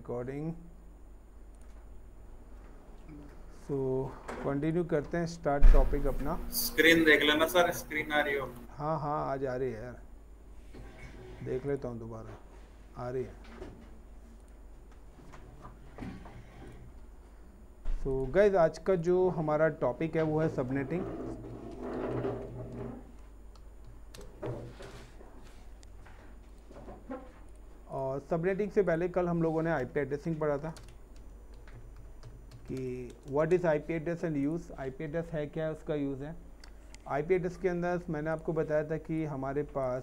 Recording. So continue करते हैं, start topic अपना। स्क्रीन देख लेना सर, स्क्रीन आ रही हो? हाँ हाँ आज आ रही है यार, देख लेता हूँ दोबारा, आ रही है। सो गाइस आज का जो हमारा टॉपिक है वो है सबनेटिंग। और सबनेटिंग से पहले कल हम लोगों ने आईपी एड्रेसिंग पढ़ा था कि what is IP address and use. IP address है क्या, उसका यूज़ है। आईपी एड्रेस के अंदर मैंने आपको बताया था कि हमारे पास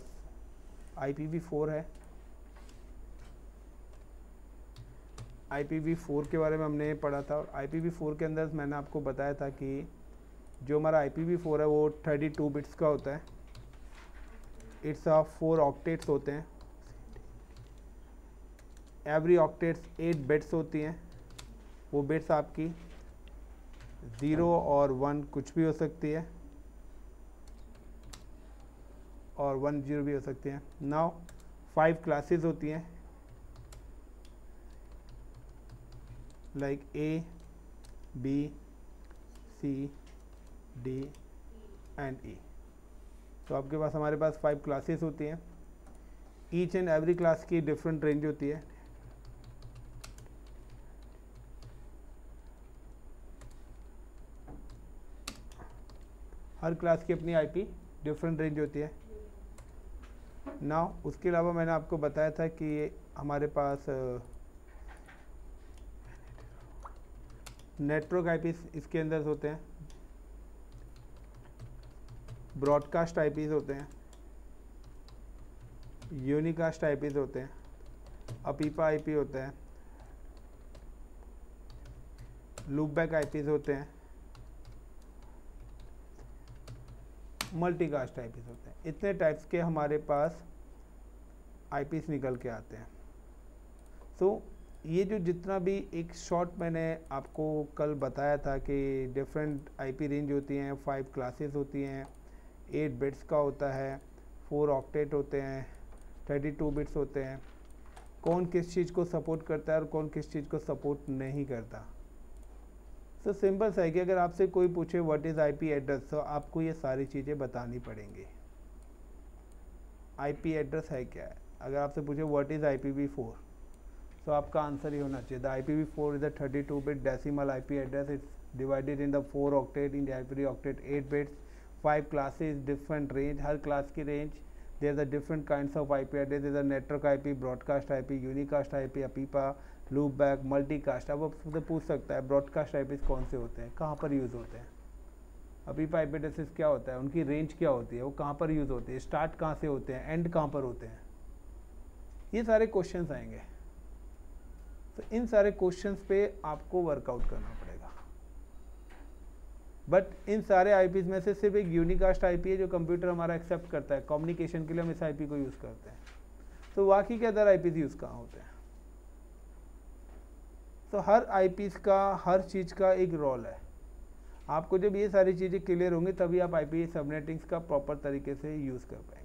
IPv4 है। IPv4 के बारे में हमने पढ़ा था। और IPv4 के अंदर मैंने आपको बताया था कि जो हमारा IPv4 है वो 32 बिट्स का होता है। इट्स 4 ऑक्टेट्स होते हैं। एवरी ऑक्टेट्स 8 बिट्स होती हैं। वो बिट्स आपकी 0 और 1 कुछ भी हो सकती है और 1 0 भी हो सकती है। नाउ 5 क्लासेस होती हैं like A, B, C, D and E। तो आपके पास हमारे पास 5 क्लासेस होती हैं। ईच एंड एवरी क्लास की डिफरेंट रेंज होती है। हर क्लास की अपनी IP डिफरेंट रेंज होती है। नाउ उसके अलावा मैंने आपको बताया था कि हमारे पास नेटवर्क IPs इसके अंदर होते हैं, ब्रॉडकास्ट IPs होते हैं, यूनिकास्ट IPs होते हैं, अपीपा IP होते हैं, लूपबैक IPs होते हैं, मल्टीकास्ट IPs होते हैं। इतने टाइप्स के हमारे पास IPs निकल के आते हैं। सो ये जो जितना भी एक शॉर्ट मैंने आपको कल बताया था कि डिफरेंट IP रेंज होती हैं, 5 क्लासेस होती हैं, 8 बिट्स का होता है, 4 ऑक्टेट होते हैं, 32 बिट्स होते हैं, कौन किस चीज़ को सपोर्ट करता है और कौन किस चीज़ को सपोर्ट नहीं करता। तो सिंपल सा है कि अगर आपसे कोई पूछे व्हाट इज़ IP एड्रेस, तो आपको ये सारी चीज़ें बतानी पड़ेंगी। IP एड्रेस है क्या है। अगर आपसे पूछे व्हाट इज़ IPv4, तो आपका आंसर ही होना चाहिए the IPv4 is a 32 bit decimal IP address. It's divided in the 4 octet, in every octet 8 bits, 5 classes, different range, हर क्लास की range. There are different kinds of IP address. Is a network IP, broadcast IP, unicast IP, APIPA, loopback, multicast. अब आपसे पूछ सकता है broadcast IPs कौन से होते हैं, कहाँ पर यूज़ होते हैं, अपीपा IP एड्रेसेस क्या होता है, उनकी रेंज क्या होती है, वो कहाँ पर यूज़ होती है, स्टार्ट कहाँ से होते हैं, एंड कहाँ पर होते हैं। ये सारे क्वेश्चंस आएंगे। तो इन सारे क्वेश्चंस पे आपको वर्कआउट करना पड़ेगा। बट इन सारे IPs में से सिर्फ एक यूनिकास्ट IP है जो कंप्यूटर हमारा एक्सेप्ट करता है। कम्युनिकेशन के लिए हम इस IP को यूज़ करते हैं। तो बाकी के अदर IPs यूज़ कहाँ होते हैं। तो हर IPs का, हर चीज़ का एक रोल है। आपको जब ये सारी चीज़ें क्लियर होंगी तभी आप IP सबनेटिंग्स का प्रॉपर तरीके से यूज़ कर पाएंगे।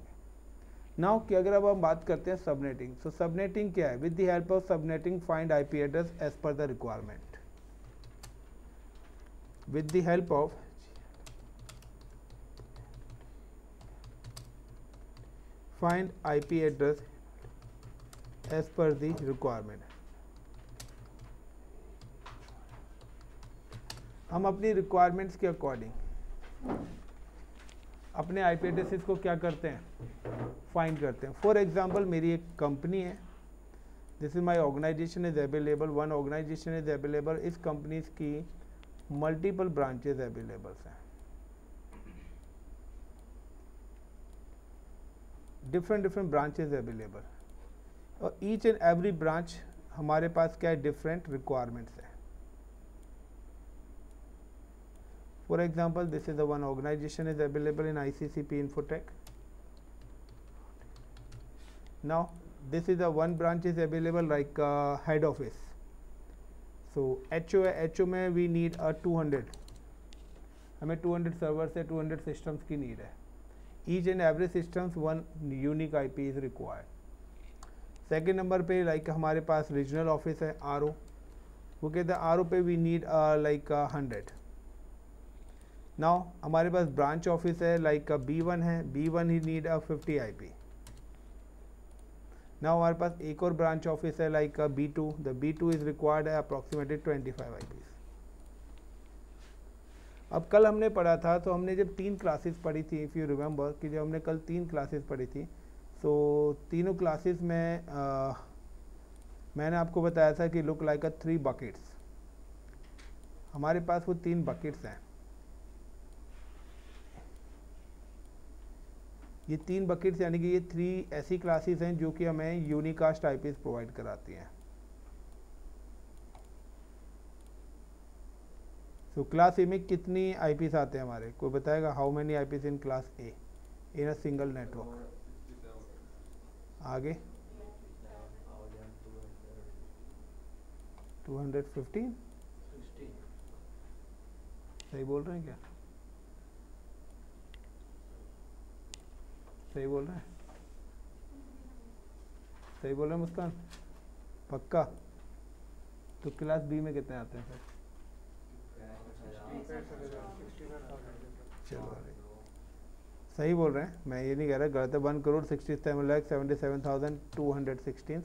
नाउ कि अगर अब हम बात करते हैं सबनेटिंग, तो सबनेटिंग क्या है। With the help of subnetting find IP address as per the requirement. With the help of find IP address as per the requirement. हम अपनी रिक्वायरमेंट्स के अकॉर्डिंग अपने IP एड्रेसेस को क्या करते हैं, फाइंड करते हैं। फॉर एग्जांपल मेरी एक कंपनी है, this is my organization is available, one organization is available. इस कंपनीज की मल्टीपल ब्रांचेज अवेलेबल्स हैं, डिफरेंट ब्रांचेज अवेलेबल, और ईच एंड एवरी ब्रांच हमारे पास क्या है, डिफरेंट रिक्वायरमेंट्स है। For example, this is the one organization is available in ICCP Infotech. Now, this is the one branch is available like head office. So HO में we need a 200. हमें 200 servers है, 200 systems की need है। Each and every systems one unique IP is required. Second number पे like हमारे पास regional office है RO, वो कहते हैं आरओ पे वी नीड लाइक 100। नाउ हमारे पास ब्रांच ऑफिस है लाइक B1 है, B1 ही नीड 50 IP। नाउ हमारे पास एक और ब्रांच ऑफिस है like B2, the B2 is required approximately 25 IPs। अब कल हमने पढ़ा था, तो हमने जब 3 क्लासेस पढ़ी थी, इफ़ यू रिमेंबर कि जब हमने कल 3 क्लासेस पढ़ी थी, तो तीनों क्लासेस में मैंने आपको बताया था कि लुक लाइक 3 बकेट्स। हमारे पास वो 3 बकेट्स हैं। ये 3 बकेट्स यानी कि ये 3 ऐसी क्लासेस हैं जो कि हमें यूनिकास्ट आईपीस प्रोवाइड कराती हैं। तो क्लास ए में कितनी आईपीस आते हैं हमारे, कोई बताएगा? How many eyepiece in class A in a single network? आगे 215। सही बोल रहे हैं क्या? सही बोल रहे हैं? सही बोल रहे हैं मुस्कान? पक्का? तो क्लास बी में कितने आते हैं सर? चलो सही बोल रहे हैं, मैं ये नहीं कह रहा गलत है। 1,67,77,216।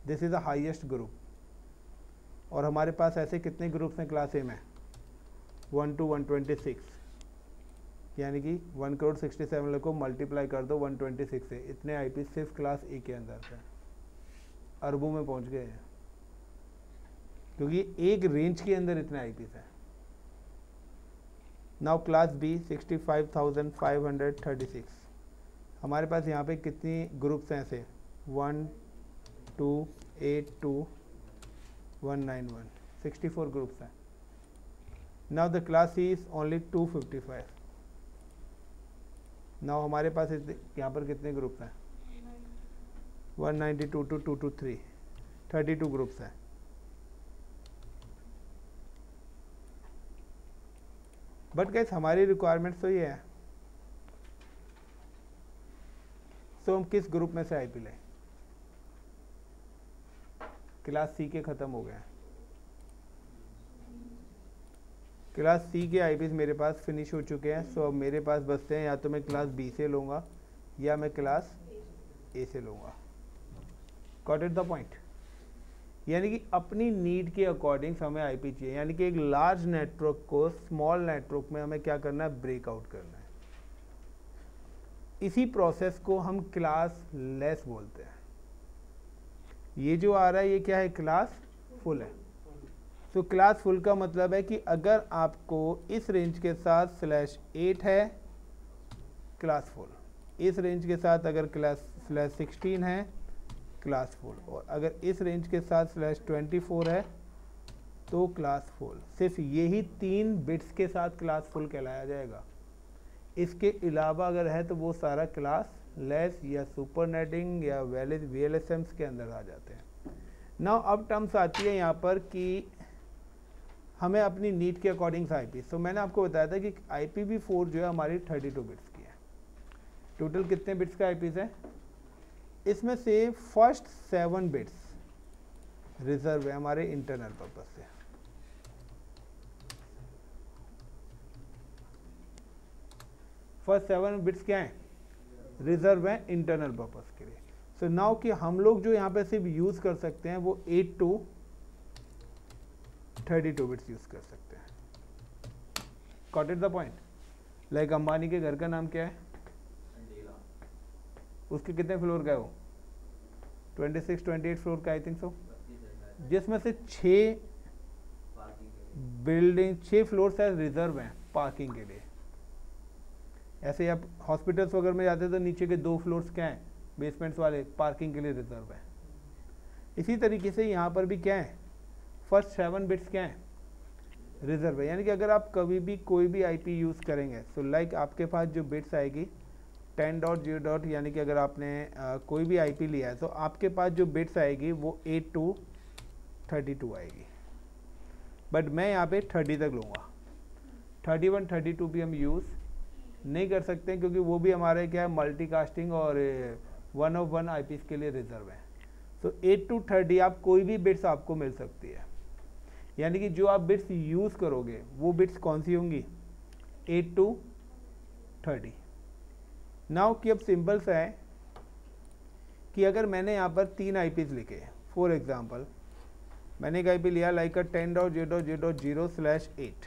This is the highest group. और हमारे पास ऐसे कितने ग्रुप्स हैं क्लास ए में? 1 to 126, यानी कि 1,67,00,000 को मल्टीप्लाई कर दो 126 से, इतने आईपी सिर्फ क्लास ए के अंदर से अरबों में पहुंच गए हैं, क्योंकि एक रेंज के अंदर इतने आईपीस हैं। Now class B 65,536। हमारे पास यहाँ पे कितनी ग्रुप्स हैं ऐसे? 1, 2, 8, 2, 191, 64 ग्रुप्स हैं। Now the class C is only 255। Now हमारे पास यहाँ पर कितने ग्रुप्स हैं? 192 to 223, 32 ग्रुप्स हैं। बट गाइस हमारी रिक्वायरमेंट्स तो ये है, सो हम किस ग्रुप में से आईपी लें? क्लास सी के खत्म हो गए, क्लास सी के आईपीस मेरे पास फिनिश हो चुके हैं। सो अब मेरे पास बचते हैं, या तो मैं क्लास बी से लूँगा या मैं क्लास ए से लूँगा। Got it the point? यानी कि अपनी नीड के अकॉर्डिंग हमें आईपी चाहिए, यानी कि एक लार्ज नेटवर्क को स्मॉल नेटवर्क में हमें क्या करना है? ब्रेकआउट करना है। इसी प्रोसेस को हम क्लास लेस बोलते हैं। ये जो आ रहा है ये क्या है? क्लास फुल है। तो क्लास फुल का मतलब है कि अगर आपको इस रेंज के साथ /8 है, क्लास फुल। इस रेंज के साथ अगर क्लास /16 है, क्लास फुल। और अगर इस रेंज के साथ /24 है तो क्लास फुल। सिर्फ यही 3 बिट्स के साथ क्लास फुल कहलाया जाएगा। इसके अलावा अगर है तो वो सारा क्लास लेस या सुपर नेटिंग या VLSMs के अंदर आ जाते हैं। नाउ अब टर्म्स आती है यहाँ पर कि हमें अपनी नीड के अकॉर्डिंग से आईपी। सो मैंने आपको बताया था कि IPv4 जो है हमारी 32 बिट्स की है। टोटल कितने बिट्स का आईपीस है? इसमें से फर्स्ट 7 बिट्स रिजर्व है हमारे इंटरनल पर्पस से। फर्स्ट 7 बिट्स क्या हैं? रिजर्व है इंटरनल पर्पस के लिए। सो नाउ कि हम लोग जो यहाँ पे सिर्फ यूज कर सकते हैं वो 8 to 32 बिट्स यूज कर सकते हैं। Got it the point? Like Ambani के घर का नाम क्या है? उसके कितने फ्लोर का है वो? 26, 28 फ्लोर का आई थिंक सो, जिसमें से 6 बिल्डिंग 6 फ्लोर्स है रिजर्व हैं पार्किंग के लिए। ऐसे आप हॉस्पिटल्स वगैरह में जाते हैं तो नीचे के 2 फ्लोर्स क्या हैं? बेसमेंट्स वाले पार्किंग के लिए रिजर्व है। इसी तरीके से यहाँ पर भी क्या है? फर्स्ट 7 बिट्स क्या है? रिजर्व है। यानी कि अगर आप कभी भी कोई भी आईपी यूज़ करेंगे तो लाइक आपके पास जो बिट्स आएगी 10.0. यानी कि अगर आपने कोई भी आईपी लिया है तो आपके पास जो बिट्स आएगी वो 8 to 32 आएगी। बट मैं यहाँ पे 30 तक लूँगा। 31, 32 भी हम यूज़ नहीं कर सकते हैं, क्योंकि वो भी हमारे क्या है? मल्टीकास्टिंग और 1 of 1 आईपीस के लिए रिजर्व है। सो 8 to 30 आप कोई भी बिट्स आपको मिल सकती है, यानी कि जो आप बिट्स यूज़ करोगे वो बिट्स कौन सी होंगी, 8 to 30। नाउ कि अब सिंपल सा है कि अगर मैंने यहाँ पर 3 IPs लिखे, फॉर एग्जांपल मैंने एक IP लिया लाइक 10.0.0.0/8,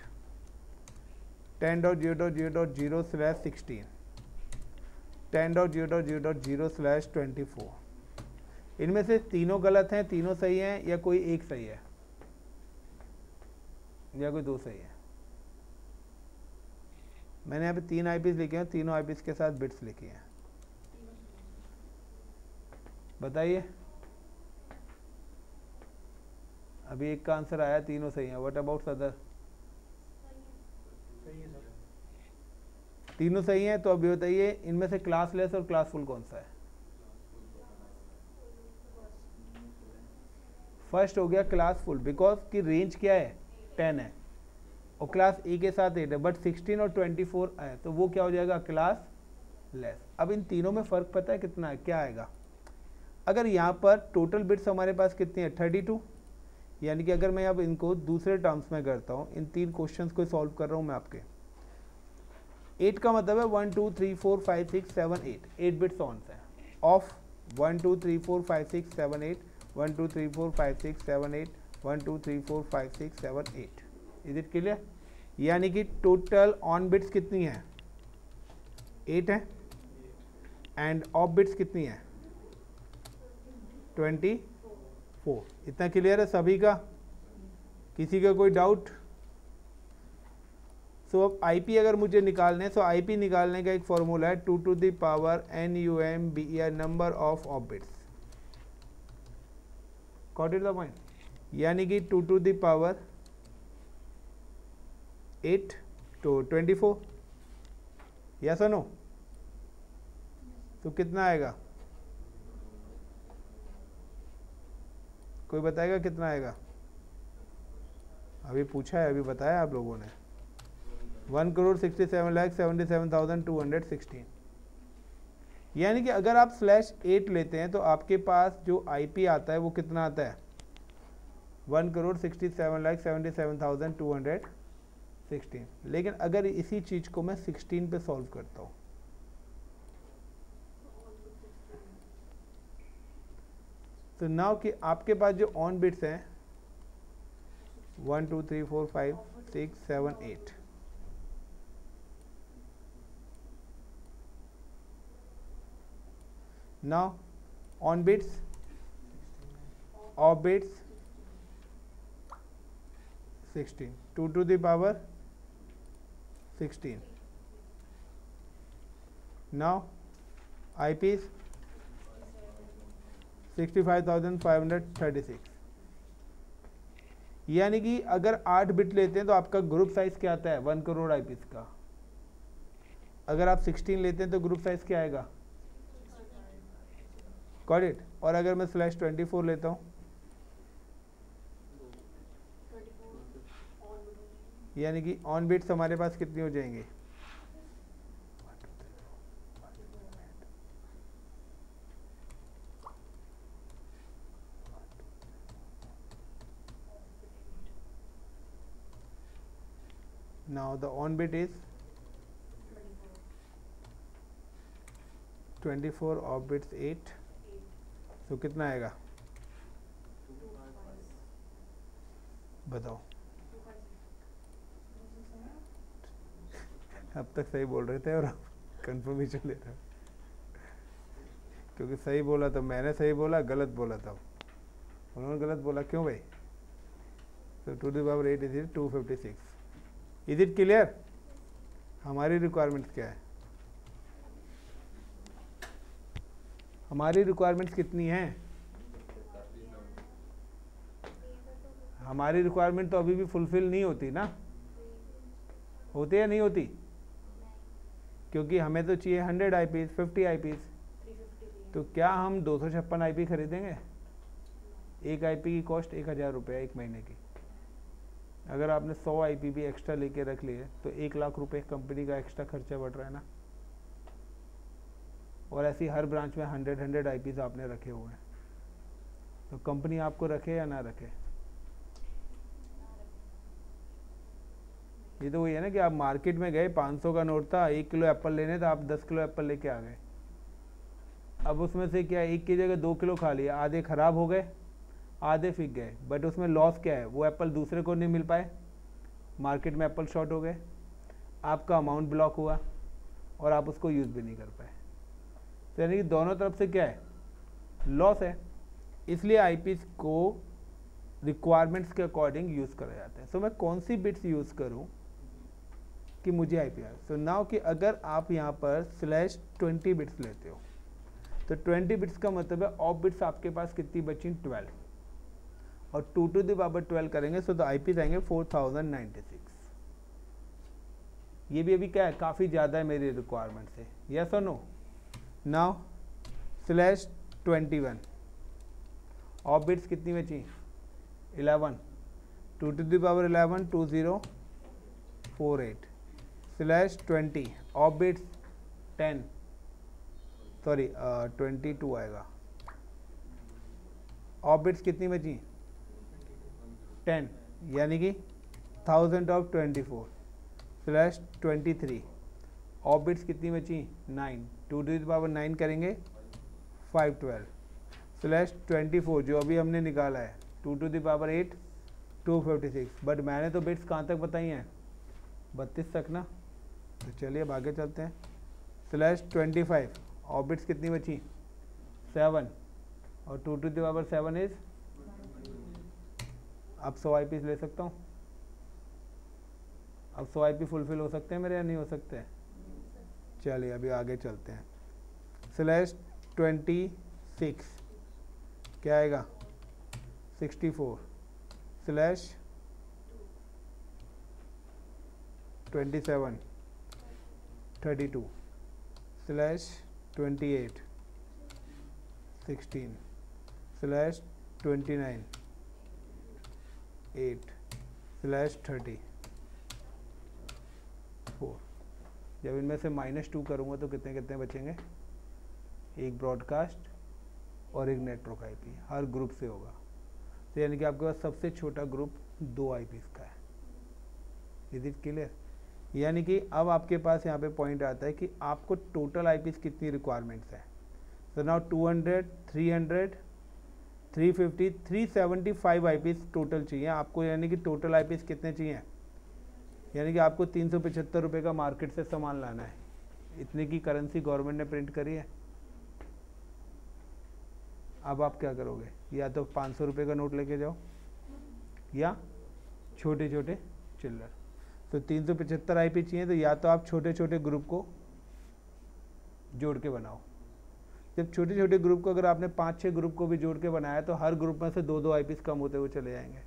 10.0.0.0/16, 10.0.0.0/24, इनमें से तीनों गलत हैं, तीनों सही हैं, या कोई एक सही है, या कोई दो सही है। मैंने यहाँ पे 3 IPs लिखे हैं, तीनों IPs के साथ बिट्स लिखी हैं, बताइए। अभी एक का आंसर आया, तीनों सही हैं, व्हाट अबाउट अदर? तीनों सही हैं। तो अभी बताइए इनमें से क्लासलेस और क्लासफुल कौन सा है? फर्स्ट हो गया क्लासफुल, बिकॉज की रेंज क्या है, 10 है, और क्लास ए के साथ 8 है, बट 16 और 24 है, तो वो क्या हो जाएगा, क्लास लेस। अब इन तीनों में फ़र्क पता है कितना है, क्या आएगा? अगर यहाँ पर टोटल बिट्स हमारे पास कितनी है, 32, यानी कि अगर मैं अब इनको दूसरे टर्म्स में करता हूँ, इन 3 क्वेश्चंस को सॉल्व कर रहा हूँ मैं आपके, 8 का मतलब है 1 2 3 4 5 6 7 8 बिट्स ऑन है, ऑफ 1 2 3 4 5 6 7 8, 1 2 3 4 5 6 7 8, 1 2 3 4 5 6 7 8। Is it clear? यानी कि टोटल ऑन बिट्स कितनी है, 8 है, एंड ऑफ बिट्स कितनी है, 24। इतना क्लियर है सभी का? किसी का कोई डाउट? सो अब IP अगर मुझे निकालने हैं, सो IP निकालने का एक फॉर्मूला है 2 to the power NUMBE number of bits. Got it the point? यानी कि 2 to the power 8 तो 24, यस और नो? तो कितना आएगा, कोई बताएगा कितना आएगा? अभी पूछा है, अभी बताया आप लोगों ने, 1,67,77,216। यानी कि अगर आप /8 लेते हैं तो आपके पास जो IP आता है वो कितना आता है, 1,67,77,216। लेकिन अगर इसी चीज़ को मैं 16 पे सॉल्व करता हूँ, तो नाउ कि आपके पास जो ऑन बिट्स हैं 1 2 3 4 5 6 7 8, now on bits, off bits 16, 2 to the power 16, now IPs 65,536। यानी कि अगर 8 बिट लेते हैं तो आपका ग्रुप साइज क्या आता है, 1 करोड़ IPs का। अगर आप 16 लेते हैं तो ग्रुप साइज क्या आएगा, गॉट इट? और अगर मैं /24 लेता हूँ, यानी कि ऑन बिट्स हमारे पास कितनी हो जाएंगी, now the on bit is 24, off bits 8, तो कितना आएगा बताओ? अब तक सही बोल रहे थे और कंफर्मेशन ले रहे, क्योंकि सही बोला तो मैंने सही बोला, गलत बोला था उन्होंने गलत बोला, क्यों भाई? तो 2 to the power 8 is 256। Is it clear? हमारी रिक्वायरमेंट्स क्या है, हमारी रिक्वायरमेंट्स कितनी हैं? हमारी रिक्वायरमेंट तो अभी भी फुलफिल नहीं होती ना, होती है नहीं होती? क्योंकि हमें तो चाहिए 100 IPs, 50 IPs, तो क्या हम 256 IP खरीदेंगे? एक IP की कॉस्ट 1,000 रुपये एक महीने की। अगर आपने 100 IP भी एक्स्ट्रा लेके रख लिए तो 1 लाख रुपए कंपनी का एक्स्ट्रा खर्चा बढ़ रहा है ना। और ऐसी हर ब्रांच में 100 IPs आपने रखे हुए हैं। तो कंपनी आपको रखे या ना रखे? ये तो वही है ना कि आप मार्केट में गए, 500 का नोट था, 1 किलो एप्पल लेने, तो आप 10 किलो एप्पल लेके आ गए। अब उसमें से क्या, 1 की जगह 2 किलो खा लिया, आधे खराब हो गए, आधे फिक गए, बट उसमें लॉस क्या है, वो एप्पल दूसरे को नहीं मिल पाए, मार्केट में एप्पल शॉर्ट हो गए, आपका अमाउंट ब्लॉक हुआ और आप उसको यूज़ भी नहीं कर पाए। तो यानी कि दोनों तरफ से क्या है, लॉस है। इसलिए आईपीएस को रिक्वायरमेंट्स के अकॉर्डिंग यूज़ करा जाता है। सो मैं कौन सी बिट्स यूज़ करूं कि मुझे आईपी आए? सो नाउ कि अगर आप यहाँ पर /20 बिट्स लेते हो तो 20 बिट्स का मतलब है ऑफ बिट्स आपके पास कितनी बची, 12, और 2 to the power 12 करेंगे तो आईपीएस आएंगे 4096। ये भी अभी क्या है, काफ़ी ज़्यादा है मेरी रिक्वायरमेंट से, यस और नो? नाउ /21 ऑफ बिट्स कितनी बची, 11, 2 to the power 11 2048 /20 of bits 10, sorry 22 आएगा। ऑफ बिट्स कितनी बची, 10, यानी कि 1000 of 24 /23 ऑफ बिट्स कितनी बची, 9, 2 to the power 9 करेंगे 512 /24 जो अभी हमने निकाला है 2 to the power 8 256। बट मैंने तो बिट्स कहाँ तक बताई हैं, 32 तक ना। तो चलिए अब आगे चलते हैं। /25 ऑफ बिट्स कितनी बची, 7, और 2 to the power 7 इज, अब 100 आईपीस ले सकता हूँ। अब 100 आईपी फुलफिल हो सकते हैं मेरे या नहीं हो सकते? चलिए अभी आगे चलते हैं। /26 क्या आएगा, 64 /27 32 /28 16 /29 8 /30 4। जब इनमें से -2 करूँगा तो कितने कितने बचेंगे, एक ब्रॉडकास्ट और एक नेटवर्क आईपी, हर ग्रुप से होगा। तो यानी कि आपके पास सबसे छोटा ग्रुप 2 आईपीस का है। Is it clear? यानी कि अब आपके पास यहाँ पे पॉइंट आता है कि आपको टोटल आईपीस कितनी रिक्वायरमेंट्स है। सो नाउ 200 300 350 375 आईपीस टोटल चाहिए आपको। यानी कि टोटल आईपीस कितने चाहिए, यानी कि आपको 375 रुपये का मार्केट से सामान लाना है। इतने की करेंसी गवर्नमेंट ने प्रिंट करी है। अब आप क्या करोगे, या तो 500 रुपये का नोट लेके जाओ या छोटे छोटे चिल्लर। तो 375 आईपी चाहिए, तो या तो आप छोटे छोटे ग्रुप को जोड़ के बनाओ। जब छोटे छोटे ग्रुप को अगर आपने 5-6 ग्रुप को भी जोड़ के बनाया तो हर ग्रुप में से 2-2 आईपीस कम होते हुए चले जाएंगे।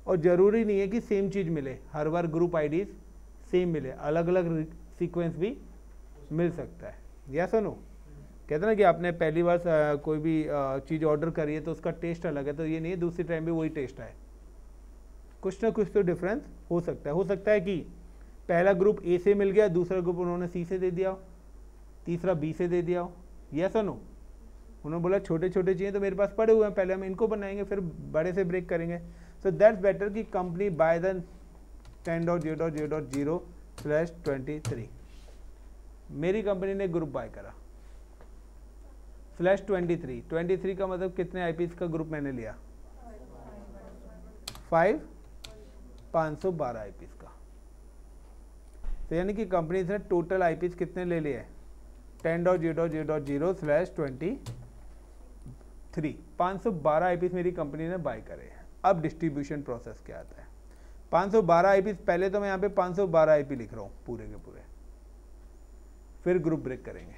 और ज़रूरी नहीं है कि सेम चीज़ मिले, हर बार ग्रुप आईडीज सेम मिले, अलग अलग सीक्वेंस भी मिल सकता है। यस और नो? कहते ना कि आपने पहली बार कोई भी चीज़ ऑर्डर करी है तो उसका टेस्ट अलग है, तो ये नहीं है दूसरी टाइम भी वही टेस्ट आए, कुछ ना कुछ तो डिफरेंस हो सकता है। हो सकता है कि पहला ग्रुप ए से मिल गया, दूसरा ग्रुप उन्होंने सी से दे दिया हो, तीसरा बी से दे दिया हो। यस और नो? उन्होंने बोला छोटे छोटे चाहिए तो मेरे पास पड़े हुए हैं, पहले हम इनको बनाएंगे फिर बड़े से ब्रेक करेंगे। सो दैट्स बेटर कि कंपनी बाय द 10.0.0.0 /23। मेरी कंपनी ने ग्रुप बाय करा /23। 23 का मतलब कितने आईपीस का ग्रुप मैंने लिया, 512 आईपीस का। तो यानी कि कंपनी ने टोटल आईपीस कितने ले लिए, 10.0.0.0 /23। 512 आईपीस मेरी कंपनी ने बाय करे हैं। अब डिस्ट्रीब्यूशन प्रोसेस क्या आता है। 512 आईपीस, पहले तो मैं यहाँ पे 512 आईपी लिख रहा हूँ पूरे के पूरे, फिर ग्रुप ब्रेक करेंगे।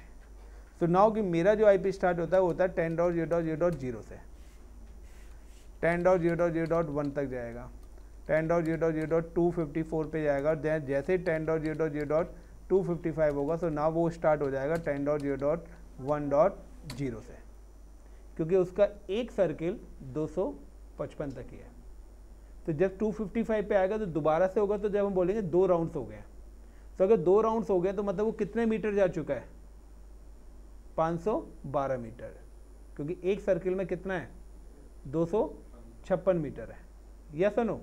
तो नाउ कि मेरा जो आईपी स्टार्ट होता है वो होता है 10.0.0.0 से 10.0.0.1 तक जाएगा, 10.0.0.254 पे जाएगा, और जैसे 10.0.0.255 होगा तो नाउ वो स्टार्ट हो जाएगा 10.0.1.0 से, क्योंकि उसका एक सर्किल 255 तक ही है। तो जब 255 पे आएगा तो दोबारा से होगा, तो जब हम बोलेंगे 2 राउंड्स हो गए, तो अगर 2 राउंड्स हो गए तो मतलब वो कितने मीटर जा चुका है, 512 मीटर, क्योंकि एक सर्किल में कितना है 256 मीटर है। यस और नो?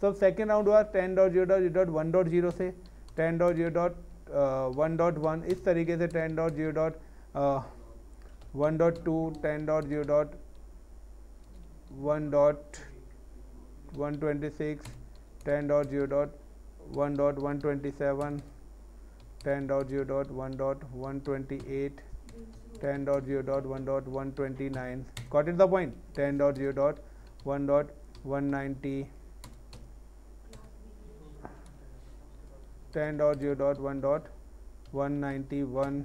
सो सेकेंड राउंड हुआ 10.0.0.1.0 से 10.0.1.1 इस तरीके से 10.0.1.2 10.1.126 10.0.1.127 10.0.1.128 10.0.1.129 got it the point? 10.0.1.190 10.0.1.191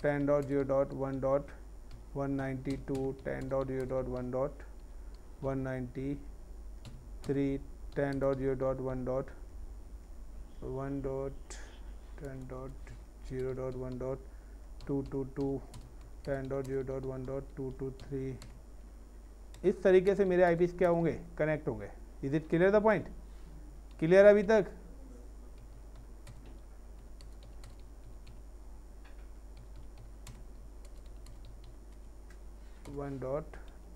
10.0.1.192 10.0.1.193 10.0.1.222 10.0.1.223 इस तरीके से मेरे आईपीस क्या होंगे? कनेक्ट होंगे। Is it clear the point? Clear अभी तक?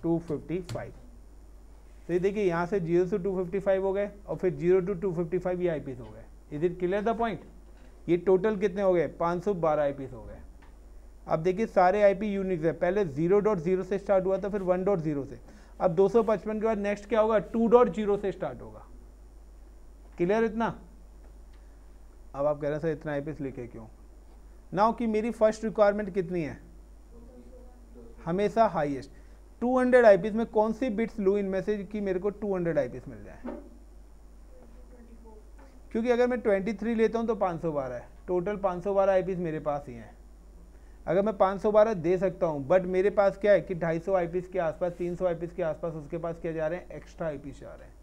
.255 तो ये देखिए यहाँ से 0 से 255 हो गए और फिर 0 to 255 ये आईपीस हो गए। Is it clear the point? ये टोटल कितने हो गए? 512 आईपीस हो गए। अब देखिए सारे आईपी यूनिक है। पहले 0.0 से स्टार्ट हुआ था, फिर 1.0 से। अब 255 के बाद नेक्स्ट क्या होगा? 2.0 से स्टार्ट होगा। क्लियर इतना? अब आप कह रहे हैं सर इतना आईपीस लिखे क्यों? नाउ कि मेरी फर्स्ट रिक्वायरमेंट कितनी है? हमेशा हाईएस्ट 200 आईपीस में कौन सी बिट्स लूँ इनमें से कि मेरे को 200 आईपीस मिल जाए? क्योंकि अगर मैं 23 लेता हूँ तो 512 है, टोटल 512 आईपीस मेरे पास ही हैं। अगर मैं 512 दे सकता हूँ, बट मेरे पास क्या है कि 250 आईपीस के आसपास, 300 आईपीस के आसपास उसके पास क्या जा रहे हैं? एक्स्ट्रा आईपीस जा रहे हैं।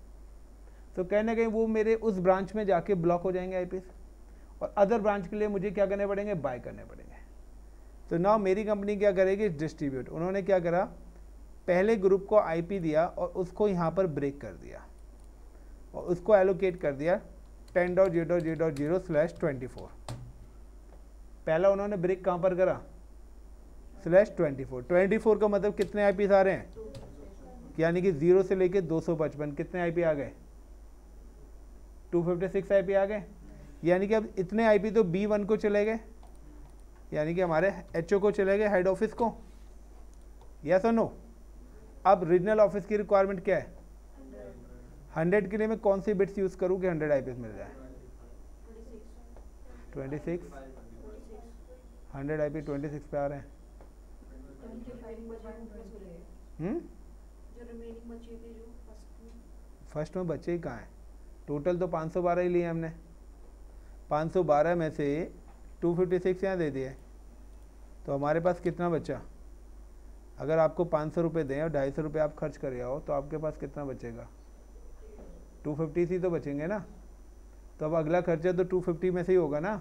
तो कहीं ना कहीं वो मेरे उस ब्रांच में जाके ब्लॉक हो जाएंगे आईपीस, और अदर ब्रांच के लिए मुझे क्या करने पड़ेंगे? बाय करने पड़ेंगे। तो नाउ मेरी कंपनी क्या करेगी? डिस्ट्रीब्यूट। उन्होंने क्या करा? पहले ग्रुप को आईपी दिया और उसको यहाँ पर ब्रेक कर दिया और उसको एलोकेट कर दिया 10.0.0.0/24। पहला उन्होंने ब्रेक कहाँ पर करा? /24। 24 का मतलब कितने आईपीस आ रहे हैं? यानी कि 0 से लेके 255 कितने आईपी आ गए? 256 आईपी आ गए। यानी कि अब इतने आईपी तो B1 को चले गए, यानी कि हमारे एचओ को चले गए, हेड ऑफिस को। यस और नो? अब रीजनल ऑफिस की रिक्वायरमेंट क्या है? 100 के लिए मैं कौन सी बिट्स यूज करूँ कि 100 आईपीएस मिल जाए? 26 100 आईपी 26 पे आ रहे हैं। फर्स्ट में बच्चे ही कहाँ हैं? टोटल तो 512 ही लिए हमने। 512 में से 256 यहाँ दे दिए, तो हमारे पास कितना बचा? अगर आपको 500 रुपये दें और 250 रुपये आप खर्च कर आओ तो आपके पास कितना बचेगा? 250 ही तो बचेंगे ना। तो अब अगला खर्चा तो 250 में से ही होगा ना।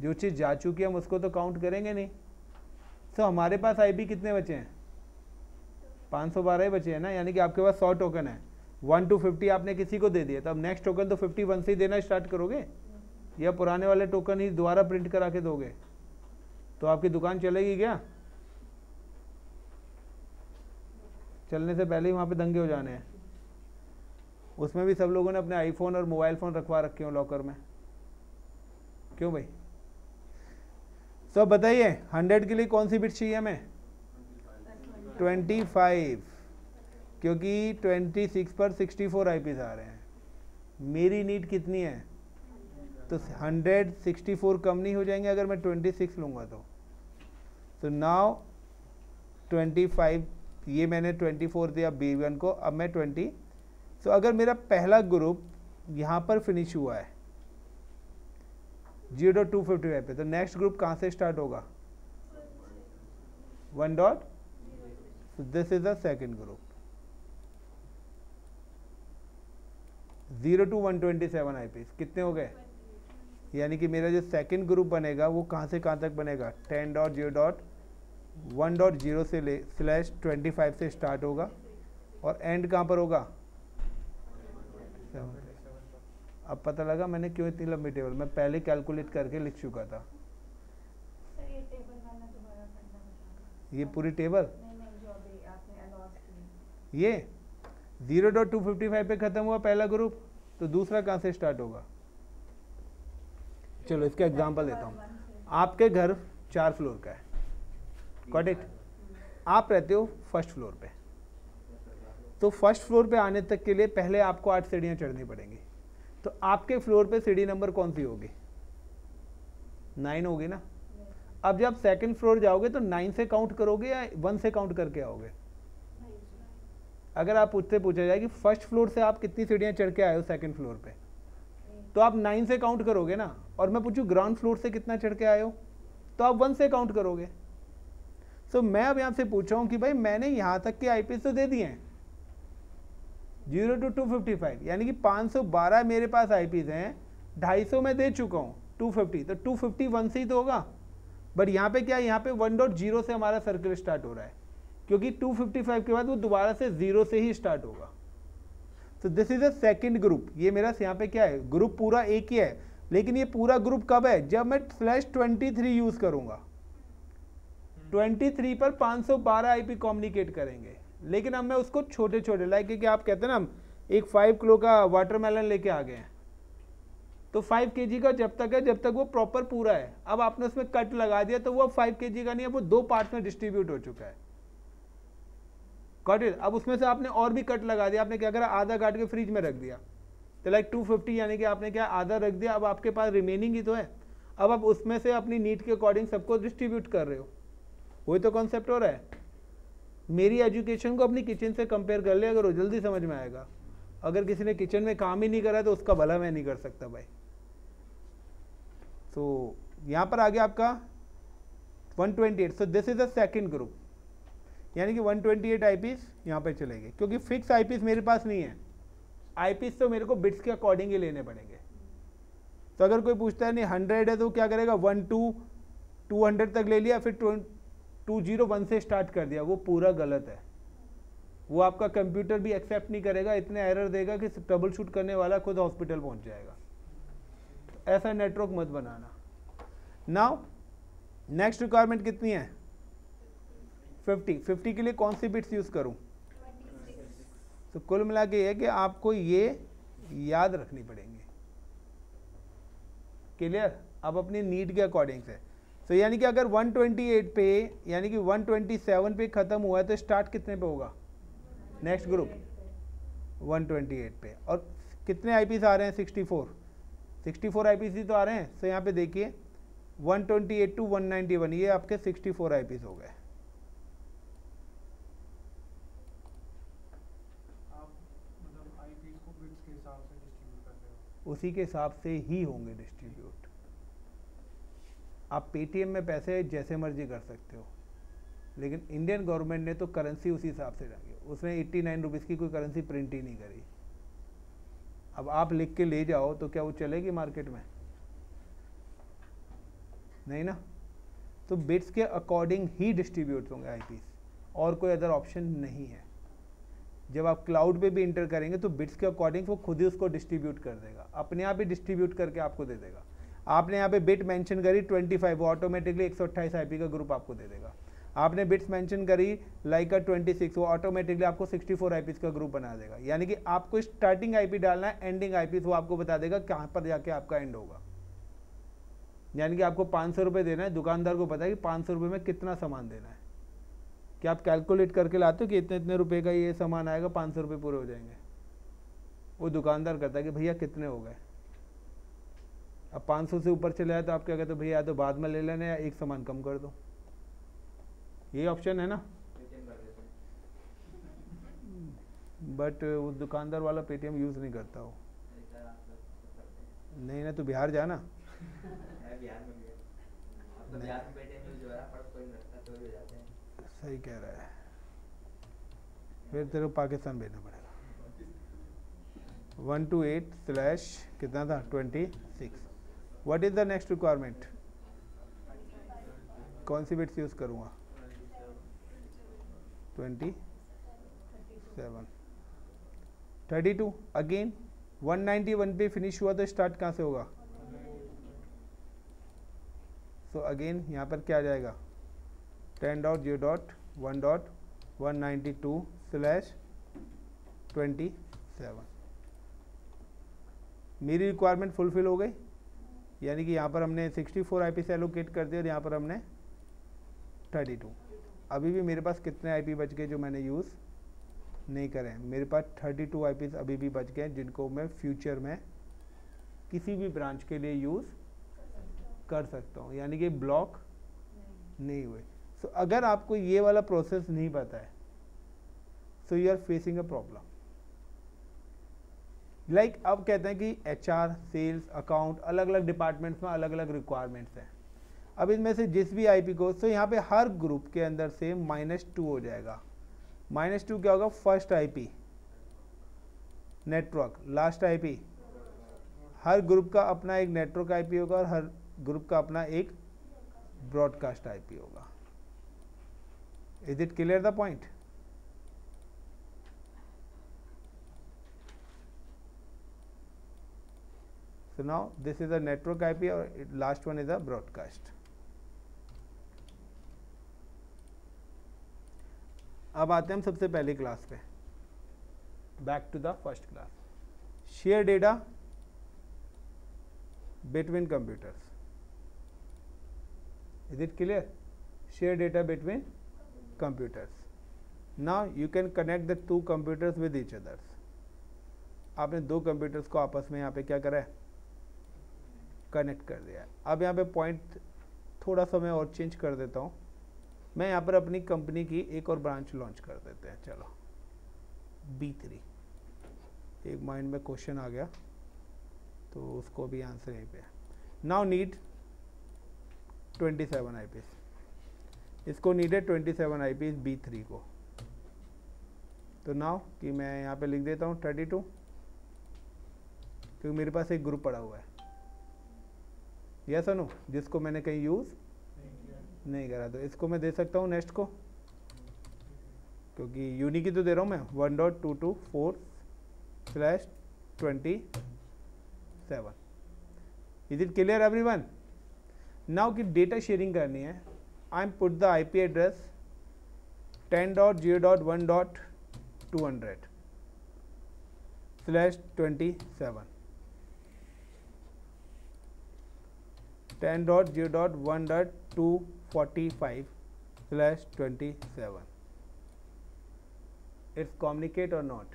जो चीज़ जा चुकी है हम उसको तो काउंट करेंगे नहीं। तो हमारे पास आईपी कितने बचे हैं? 512 ही बचे हैं ना। यानी कि आपके पास 100 टोकन है, 1 to 50 आपने किसी को दे दिया, तो अब नेक्स्ट टोकन तो 51 से ही देना स्टार्ट करोगे, या पुराने वाले टोकन ही दोबारा प्रिंट करा के दोगे? तो आपकी दुकान चलेगी क्या? चलने से पहले ही वहाँ पे दंगे हो जाने हैं। उसमें भी सब लोगों ने अपने आईफोन और मोबाइल फ़ोन रखवा रखे हो लॉकर में। क्यों भाई? सब बताइए 100 के लिए कौन सी बिट चाहिए हमें? 25, क्योंकि 26 पर 64 आईपीस आ रहे हैं। मेरी नीड कितनी है? तो 164 कम नहीं हो जाएंगे अगर मैं 26 लूँगा तो नाउ 25, ये मैंने 24 दिया B1 को, अब मैं 20। तो अगर मेरा पहला ग्रुप यहाँ पर फिनिश हुआ है 0.255 पे, तो नेक्स्ट ग्रुप कहाँ से स्टार्ट होगा? 1. This is the second group 0 to 127 eyepiece कितने हो गए? यानी कि मेरा जो सेकेंड ग्रुप बनेगा वो कहाँ से कहाँ तक बनेगा? 10.0.1.0 से ले /25 से स्टार्ट होगा और एंड कहाँ पर होगा? 7। अब पता लगा मैंने क्यों इतनी लंबी टेबल मैं पहले कैलकुलेट करके लिख चुका था। सर ये टेबल वाला दोबारा करना बता। ये पूरी टेबल नहीं जो अभी आपने अलॉट की ये 0.255 पे खत्म हुआ पहला ग्रुप, तो दूसरा कहाँ से स्टार्ट होगा? चलो इसका एग्जांपल देता हूँ। आपके घर 4 फ्लोर का है, गॉट इट? आप रहते हो फर्स्ट फ्लोर पे, तो फर्स्ट फ्लोर पे आने तक के लिए पहले आपको 8 सीढ़ियाँ चढ़नी पड़ेंगी। तो आपके फ्लोर पे सीढ़ी नंबर कौन सी होगी? 9 होगी ना। अब जब सेकंड फ्लोर जाओगे तो 9 से काउंट करोगे या 1 से काउंट करके आओगे? अगर आप उससे पूछा जाए कि फर्स्ट फ्लोर से आप कितनी सीढ़ियाँ चढ़ के आए हो सेकंड फ्लोर पे, तो आप 9 से काउंट करोगे ना। और मैं पूछूं ग्राउंड फ्लोर से कितना चढ़ के आए हो, तो आप 1 से काउंट करोगे। सो मैं अब यहाँ से पूछ रहा हूँ कि भाई मैंने यहाँ तक के आईपीएस तो दे दिए हैं 0 to 255, यानी कि 512 मेरे पास आईपीएस हैं, 250 मैं दे चुका हूँ 250, तो 250 1 से ही तो होगा। बट यहाँ पे क्या है, यहाँ पे 1.0 से हमारा सर्कल स्टार्ट हो रहा है, क्योंकि 255 के बाद वो दोबारा से 0 से ही स्टार्ट होगा। तो this is a second group. ये मेरा यहाँ पे क्या है, ग्रुप पूरा एक ही है, लेकिन ये पूरा ग्रुप कब है? जब मैं /23 यूज करूंगा। 23 पर 512 आईपी कम्युनिकेट करेंगे, लेकिन अब मैं उसको छोटे छोटे, लाइक कि आप कहते हैं ना, एक 5 किलो का वाटरमेलन लेके आ गए हैं, तो 5 kg का जब तक है जब तक वो प्रॉपर पूरा है। अब आपने उसमें कट लगा दिया तो वो 5 kg का नहीं है, वो 2 पार्ट्स में डिस्ट्रीब्यूट हो चुका है, गॉट इट? अब उसमें से आपने और भी कट लगा दिया, आपने क्या करा, आधा काट के फ्रिज में रख दिया, तो लाइक 250, यानी कि आपने क्या आधा रख दिया, अब आपके पास रिमेनिंग ही तो है। अब आप उसमें से अपनी नीड के अकॉर्डिंग सबको डिस्ट्रीब्यूट कर रहे हो, वही तो कॉन्सेप्ट हो रहा है। मेरी एजुकेशन को अपनी किचन से कंपेयर कर ले, अगर वो जल्दी समझ में आएगा। अगर किसी ने किचन में काम ही नहीं करा तो उसका भला मैं नहीं कर सकता भाई। तो यहाँ पर आ गया आपका 128। So this is the second group, यानी कि 128 आईपीस यहाँ पे चलेंगे, क्योंकि फिक्स आईपीस मेरे पास नहीं है। आईपीस तो मेरे को बिट्स के अकॉर्डिंग ही लेने पड़ेंगे। तो अगर कोई पूछता है नहीं 100 है तो क्या करेगा, 1 to 200 तक ले लिया, फिर 201 से स्टार्ट कर दिया, वो पूरा गलत है। वो आपका कंप्यूटर भी एक्सेप्ट नहीं करेगा, इतने एरर देगा कि ट्रबल शूट करने वाला खुद हॉस्पिटल पहुंच जाएगा। तो ऐसा नेटवर्क मत बनाना। नाउ नेक्स्ट रिक्वायरमेंट कितनी है? 50 के लिए कौन सी बिट्स यूज करूं? तो कुल मिला के ये है कि आपको ये याद रखनी पड़ेंगी। क्लियर? अब अपनी नीड के अकॉर्डिंग से। तो यानी कि अगर 128 पे, यानी कि 127 पे खत्म हुआ है तो स्टार्ट कितने पे होगा? नेक्स्ट ग्रुप 128 पे। और कितने आईपीस आ रहे हैं? 64 आईपीस ही तो आ रहे हैं। तो यहाँ पे देखिए 128 to 191, ये आपके 64 आईपीस हो गए। उसी के हिसाब से ही होंगे डिस्ट्रीब्यूट। आप पेटीएम में पैसे जैसे मर्जी कर सकते हो, लेकिन इंडियन गवर्नमेंट ने तो करेंसी उसी हिसाब से रखी। उसने 89 रुपीज़ की कोई करेंसी प्रिंट ही नहीं करी। अब आप लिख के ले जाओ तो क्या वो चलेगी मार्केट में? नहीं ना। तो बिट्स के अकॉर्डिंग ही डिस्ट्रीब्यूट होंगे आईपीस, और कोई अदर ऑप्शन नहीं है। जब आप क्लाउड पे भी इंटर करेंगे तो बिट्स के अकॉर्डिंग वो खुद ही उसको डिस्ट्रीब्यूट कर देगा, अपने आप ही डिस्ट्रीब्यूट करके आपको दे देगा। आपने यहाँ पे बिट मेंशन करी 25, वो ऑटोमेटिकली 128 आईपी का ग्रुप आपको दे देगा। आपने बिट्स मेंशन करी लाइक 26, वो ऑटोमेटिकली आपको 64 आईपीस का ग्रुप बना देगा। यानी कि आपको स्टार्टिंग आईपी डालना है, एंडिंग आईपीस वो आपको बता देगा कहाँ पर जाके आपका एंड होगा। यानी कि आपको 500 रुपये देना है, दुकानदार को पता है कि 500 रुपये में कितना सामान देना है। क्या आप कैलकुलेट करके लाते हो कि इतने इतने रुपए का ये सामान आएगा, 500 रुपये पूरे हो जाएंगे? वो दुकानदार कहता है कि भैया कितने हो गए। अब 500 से ऊपर चले आए तो आप क्या कहते हो, भैया तो बाद में ले लेना या एक सामान कम कर दो। ये ऑप्शन है ना। बट उस दुकानदार वाला पेटीएम यूज नहीं करता हो। नहीं ना, तो बिहार जाना। सही कह रहा है, फिर तेरे को पाकिस्तान भेजना पड़ेगा। 128/ कितना था 26। What is the next requirement? कौन सी बिट्स यूज करूँगा? 27। 32 अगेन 191 पे फिनिश हुआ तो स्टार्ट कहाँ से होगा? सो अगेन यहाँ पर क्या आ जाएगा? 10.0.1.192/ 27। मेरी रिक्वायरमेंट फुलफिल हो गई, यानी कि यहाँ पर हमने 64 आईपी से एलोकेट कर दिया और यहाँ पर हमने 32। अभी भी मेरे पास कितने आईपी बच गए जो मैंने यूज़ नहीं करे? मेरे पास 32 आईपी अभी भी बच गए जिनको मैं फ्यूचर में किसी भी ब्रांच के लिए यूज़ कर सकता हूँ, यानी कि ब्लॉक नहीं हुए। सो अगर आपको ये वाला प्रोसेस नहीं पता है, so you are facing a problem. Like अब कहते हैं कि HR, सेल्स, अकाउंट, अलग अलग डिपार्टमेंट्स में अलग अलग रिक्वायरमेंट्स हैं। अब इनमें से जिस भी आईपी को, तो यहाँ पे हर ग्रुप के अंदर से -2 हो जाएगा। -2 क्या होगा? फर्स्ट आईपी नेटवर्क, लास्ट आईपी। हर ग्रुप का अपना एक नेटवर्क आईपी होगा और हर ग्रुप का अपना एक ब्रॉडकास्ट आईपी होगा। Is it clear the point? So now this is a network IP or last one is a broadcast. अब आते हैं हम सबसे पहली क्लास पे, back to the first class. Share data between computers. Is it clear? Share data between computers. Now you can connect the two computers with each others. आपने दो computers को आपस में यहाँ पे क्या करा है? कनेक्ट कर दिया है। अब यहाँ पे पॉइंट थोड़ा सा मैं और चेंज कर देता हूँ। मैं यहाँ पर अपनी कंपनी की एक और ब्रांच लॉन्च कर देते हैं। चलो B3। एक माइंड में क्वेश्चन आ गया तो उसको भी आंसर यहीं पे। Now need 27 IPs। इसको नीडेड 27 IPs B3 को। तो नाउ कि मैं यहाँ पे लिख देता हूँ 32, क्योंकि मेरे पास एक ग्रुप पड़ा हुआ है। यस नो, जिसको मैंने कहीं यूज़ नहीं करा, तो इसको मैं दे सकता हूँ नेक्स्ट को, क्योंकि यूनिक ही तो दे रहा हूँ मैं। 1.224/27। Is it clear everyone? Now कि डेटा शेयरिंग करनी है, I am put the IP address 10.0.1.200/27। 10.0.1.245/27। It's communicate और नॉट?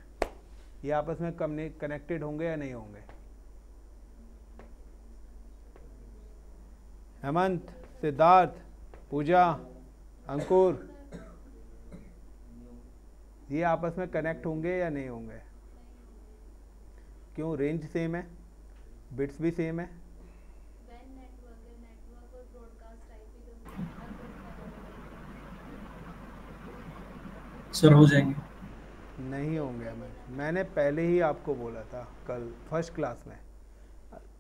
ये आपस में कनेक्टेड होंगे या नहीं होंगे? हेमंत, सिद्धार्थ, पूजा, अंकुर, ये आपस में कनेक्ट होंगे या नहीं होंगे? क्यों? रेंज सेम है, बिट्स भी सेम है। सर हो जाएंगे? नहीं होंगे। मैंने पहले ही आपको बोला था कल फर्स्ट क्लास में,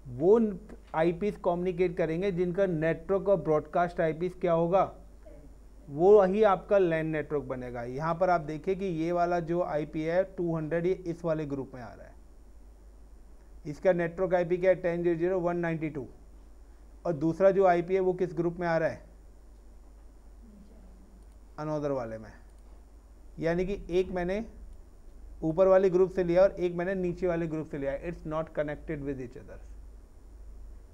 वो IPs कम्युनिकेट करेंगे जिनका नेटवर्क और ब्रॉडकास्ट IPs क्या होगा? वो ही आपका लैन नेटवर्क बनेगा। यहाँ पर आप देखिए कि ये वाला जो IP है 200, ये इस वाले ग्रुप में आ रहा है। इसका नेटवर्क IP क्या है? 10.0.192। और दूसरा जो IP है वो किस ग्रुप में आ रहा है? अनोदर वाले में। यानी कि एक मैंने ऊपर वाले ग्रुप से लिया और एक मैंने नीचे वाले ग्रुप से लिया। It's not connected with each other.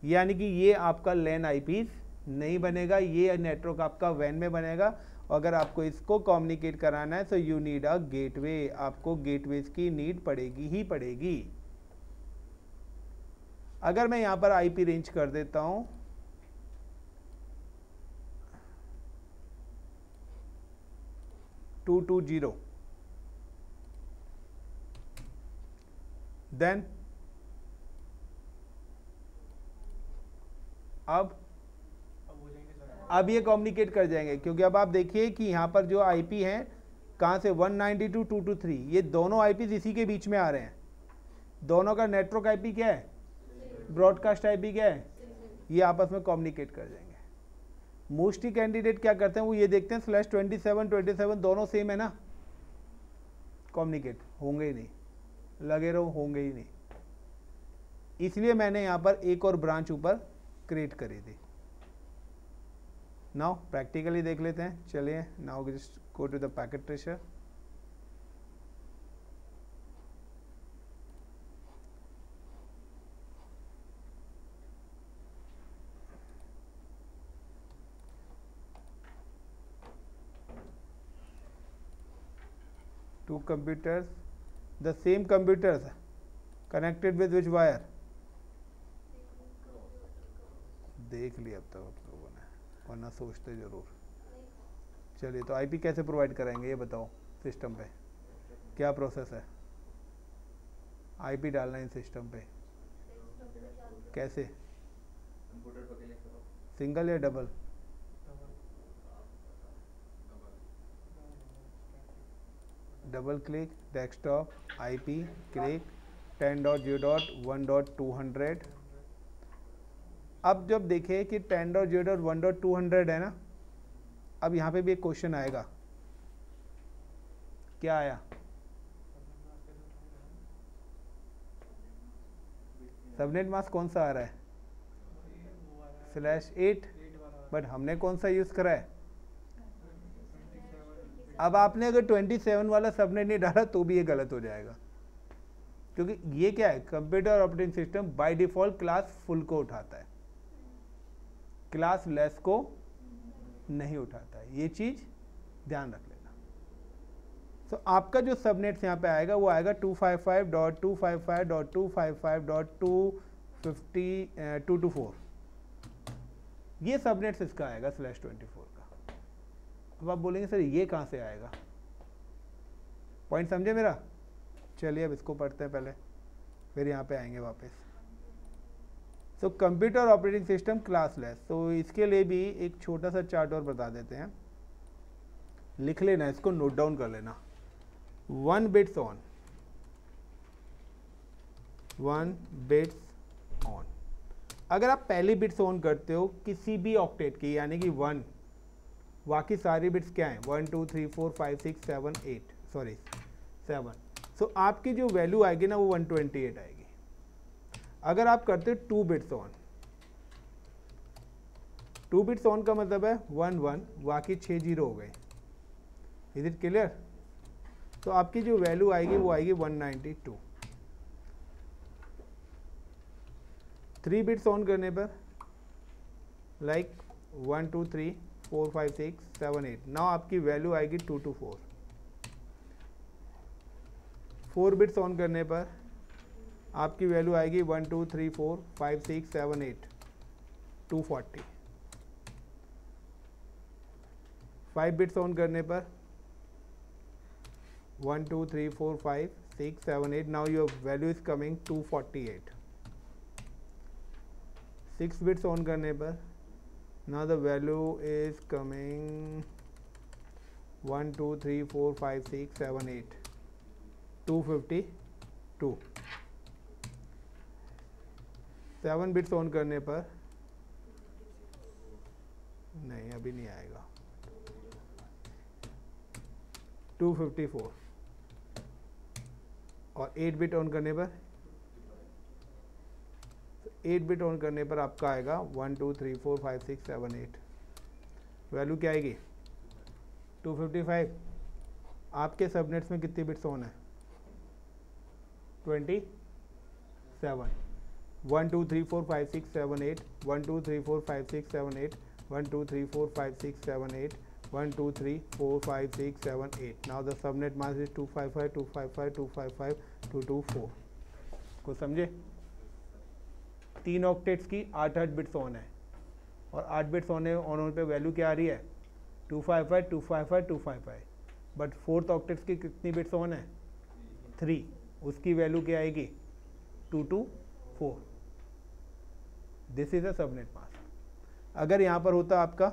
यानी कि ये आपका लैन IPs नहीं बनेगा, ये नेटवर्क आपका वैन में बनेगा। अगर आपको इसको कम्युनिकेट कराना है तो यू नीड अ गेटवे। आपको गेटवेज की नीड पड़ेगी ही पड़ेगी। अगर मैं यहां पर IP रेंज कर देता हूं 220, देन अब ये कम्युनिकेट कर जाएंगे, क्योंकि अब आप देखिए कि यहां पर जो IP हैं कहां से 192, 223, ये दोनों IPs इसी के बीच में आ रहे हैं। दोनों का नेटवर्क IP क्या है? ब्रॉडकास्ट IP क्या है? ये आपस में कम्युनिकेट कर जाएंगे। मोस्टली कैंडिडेट क्या करते हैं, वो ये देखते हैं /27 दोनों सेम है ना, कम्युनिकेट होंगे ही नहीं, लगे रहो होंगे ही नहीं। इसलिए मैंने यहाँ पर एक और ब्रांच ऊपर क्रिएट करी थी। नाउ प्रैक्टिकली देख लेते हैं। चलिए now just go to the packet tracer. 2 computers, the same computers connected with which wire? देख लिया अब तक आप लोगों ने, वरना सोचते जरूर। चलिए, तो आईपी कैसे प्रोवाइड कराएंगे ये बताओ सिस्टम पे, क्या प्रोसेस है? आईपी डालना है सिस्टम पे, कैसे? सिंगल या double? Double click, desktop, IP, click 10.0.1.200। अब जब देखें कि 10.0.1.200 है ना, अब यहाँ पे भी एक क्वेश्चन आएगा, क्या आया? सबनेट मास्क कौन सा आ रहा है? /8, बट हमने कौन सा यूज करा है? अब आपने अगर 27 वाला सबनेट नहीं डाला तो भी ये गलत हो जाएगा, क्योंकि ये क्या है, computer operating system by default class full को उठाता है, क्लास लेस को नहीं उठाता है, ये चीज ध्यान रख लेना। तो आपका जो सबनेट यहाँ पे आएगा वो आएगा 255.255.255.224, ये सबनेट इसका आएगा /24 का। अब आप बोलेंगे सर ये कहाँ से आएगा, पॉइंट समझे मेरा? चलिए अब इसको पढ़ते हैं पहले, फिर यहाँ पे आएंगे वापस। So computer operating system classless, तो इसके लिए भी एक छोटा सा चार्ट और बता देते हैं, लिख लेना, इसको नोट डाउन कर लेना। 1 बिट्स ऑन, 1 बिट्स ऑन। अगर आप पहली बिट्स ऑन करते हो किसी भी ऑक्टेट की, यानी कि 1, बाकी सारी बिट्स क्या हैं? 1 2 3 4 5 6 7 8, सॉरी 7। सो आपकी जो वैल्यू आएगी ना वो 128 आएगी। अगर आप करते हो 2 बिट्स ऑन, 2 बिट्स ऑन का मतलब है 1 1, बाकी 6 0 हो गए। Is it clear? तो आपकी जो वैल्यू आएगी वो आएगी 192। 3 बिट्स ऑन करने पर लाइक 1 2 3 4 5 6 7 8, नाउ आपकी वैल्यू आएगी 224। 4 बिट्स ऑन करने पर आपकी वैल्यू आएगी 1 2 3 4 5 6 7 8 240। 5 बिट्स ऑन करने पर 1 2 3 4 5 6 7 8, now your value is coming 248। 6 beads on करने पर now the value is coming 1 2 3 4 5 6 7 8 252। 7 beads on करने पर नहीं, अभी नहीं आएगा, 254। और 8 बिट ऑन करने पर, 8 बिट ऑन करने पर आपका आएगा 1 2 3 4 5 6 7 8, वैल्यू क्या आएगी? 255। आपके सबनेट्स में कितनी बिट्स ऑन है? 27। 1 2 3 4 5 6 7 8, 1 2 3 4 5 6 7 8, 1 2 3 4 5 6 7 8, 1 2 3 4 5 6 7 8। Now the subnet mask is 255 255 255 224। को समझे? 3 ऑक्टेट्स की 8 बिट्स ऑन है, और 8 बिट्स ऑन होने पे वैल्यू क्या आ रही है? 255 255 255। बट 4th ऑक्टेट्स की कितनी बिट्स ऑन है? 3, उसकी वैल्यू क्या आएगी? 224। This is a subnet mask. अगर यहाँ पर होता आपका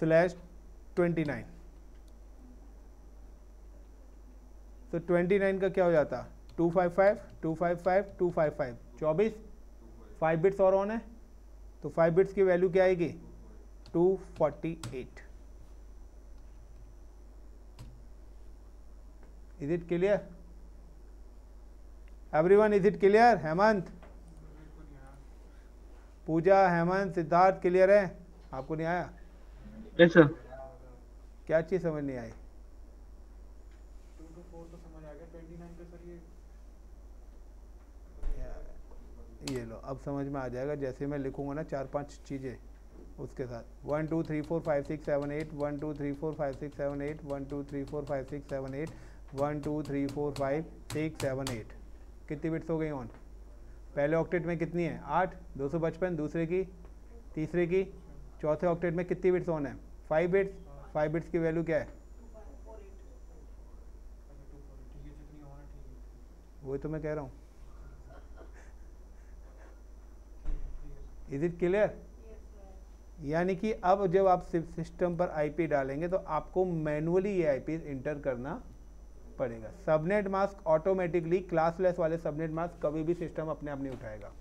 /29, तो 29 का क्या हो जाता? 255 255 255 24। 5 बिट्स और ऑन है, तो 5 बिट्स की वैल्यू क्या आएगी? 248। Is it clear everyone? Is it clear? Hemant, Pooja, Hemant, Siddharth, clear है? आपको नहीं आया? Yes sir. क्या चीज समझ नहीं आई? 2 to 4 तो समझ आ गया, 29 पे सर ये लो, अब समझ में आ जाएगा। जैसे मैं लिखूंगा ना 4-5 चीजें, उसके साथ 1 2 3 4 5 6 7 8 1 2 3 4 5 6 7 8 1 2 3 4 5 6 7 8 1 2 3 4 5 6 7 8 कितनी बिट्स हो गई ऑन? पहले ऑक्टेट में कितनी है? 8 255, दूसरे की, तीसरे की, चौथे ऑक्टेट में कितनी बिट्स ऑन है? 5 बिट्स। 5 बिट्स की वैल्यू क्या है? वही तो मैं कह रहा हूँ। Is it clear? यानी कि अब जब आप सिस्टम पर आईपी डालेंगे तो आपको मैनुअली ये आईपी इंटर करना पड़ेगा। सबनेट मास्क ऑटोमेटिकली, क्लासलेस वाले सबनेट मास्क कभी भी सिस्टम अपने आप नहीं उठाएगा,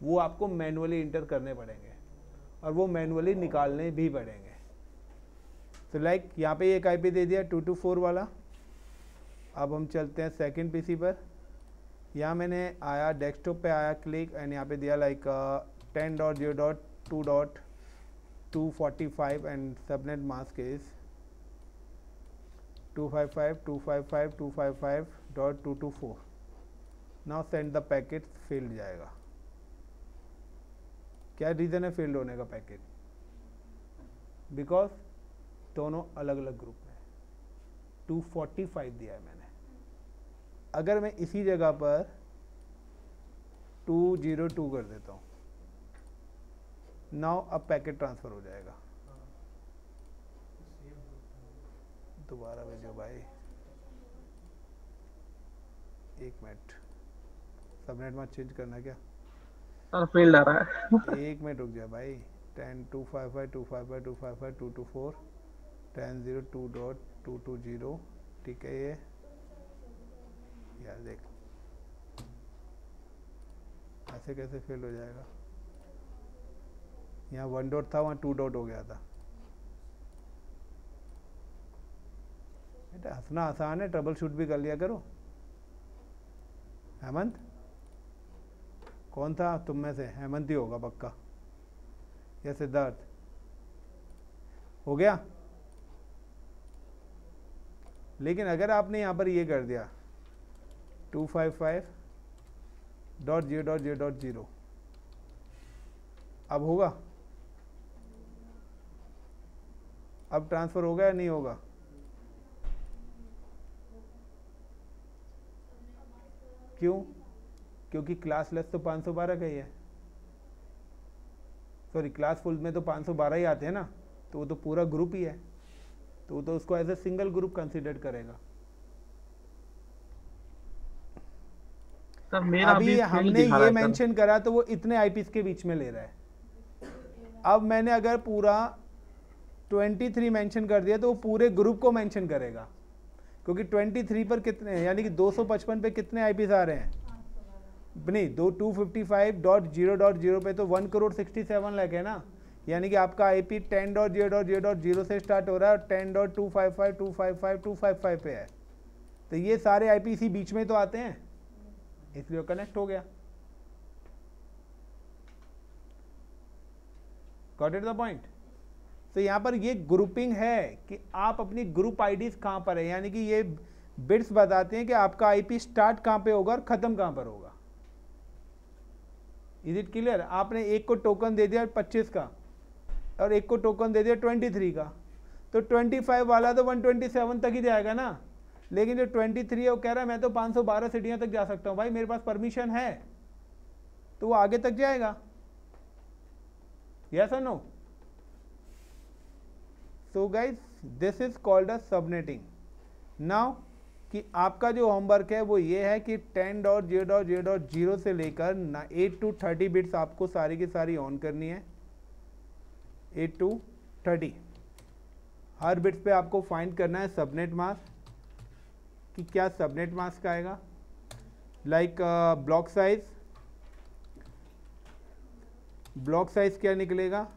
वो आपको मैनुअली इंटर करने पड़ेंगे और वो मैनुअली निकालने भी पड़ेंगे। तो लाइक यहाँ पे एक आईपी दे दिया 224 वाला। अब हम चलते हैं सेकंड पीसी पर। यहाँ मैंने आया डेस्कटॉप पे आया क्लिक एंड यहाँ पे दिया like 10.0.2.245 and subnet mask is 255.255.255.224। Now send the packet. Field जाएगा। क्या रीज़न है फील्ड होने का पैकेट? बिकॉज दोनों अलग अलग ग्रुप में 245 दिया है मैंने। अगर मैं इसी जगह पर 202 कर देता हूँ, नाउ अब पैकेट ट्रांसफर हो जाएगा। दोबारा भेजो भाई, एक मिनट। सबनेट में चेंज करना क्या? सर फील्ड आ रहा है। एक मिनट रुक जा भाई। 10.255.255.224 10.0.2.220 ठीक है। ये यार देख, ऐसे कैसे फेल हो जाएगा? यहाँ 1 डॉट था, वहाँ 2 डॉट हो गया था। बेटा हंसना आसान है, ट्रबल शूट भी कर लिया करो। हेमंत कौन था तुम में से? हेमंत ही होगा पक्का, या सिद्धार्थ? हो गया। लेकिन अगर आपने यहाँ पर ये कर दिया 255.0.0.0 अब होगा? अब ट्रांसफर होगा या नहीं होगा? क्यों? क्योंकि क्लासलेस तो 512 का ही है। सॉरी, क्लास फुल में तो 512 ही आते हैं ना, तो वो तो पूरा ग्रुप ही है, तो वो तो उसको as a single group consider करेगा। सर मेरा अभी हमने दिखा रहा ये है, मेंशन करा तो वो इतने आईपीस के बीच में ले रहा है। अब मैंने अगर पूरा 23 मेंशन कर दिया तो वो पूरे ग्रुप को मेंशन करेगा, क्योंकि 23 पर कितने, यानी कि 255 पे कितने आईपीस आ रहे हैं? नहीं, 255.0.0 पे तो 1,67 लाख है ना, यानी कि आपका आईपी 10.0.0.0 से स्टार्ट हो रहा है और 10.255.255.255 पे है। तो ये सारे आईपी इसी बीच में तो आते हैं, इसलिए कनेक्ट हो गया। Got it the point? तो यहाँ पर ये ग्रुपिंग है कि आप अपनी ग्रुप आईडीज कहाँ पर है, यानी कि ये बिट्स बताते हैं कि आपका आईपी स्टार्ट कहाँ पे होगा और ख़त्म कहाँ पर होगा। Is it clear? आपने एक को टोकन दे दिया 25 का और एक को टोकन दे दिया 23 का, तो 25 वाला तो 127 तक ही जाएगा ना, लेकिन जो 23 है वो कह रहा है मैं तो 512 सिटियाँ तक जा सकता हूँ भाई, मेरे पास परमिशन है, तो वो आगे तक जाएगा। यस और no? So guys this is called a subnetting. Now कि आपका जो होमवर्क है वो ये है कि 10.0.0.0 से लेकर 8 to 30 बिट्स आपको सारी की सारी ऑन करनी है। 8 to 30 हर बिट्स पे आपको फाइंड करना है सबनेट मास्क, कि क्या सबनेट मास्क आएगा। Like block size, block size क्या निकलेगा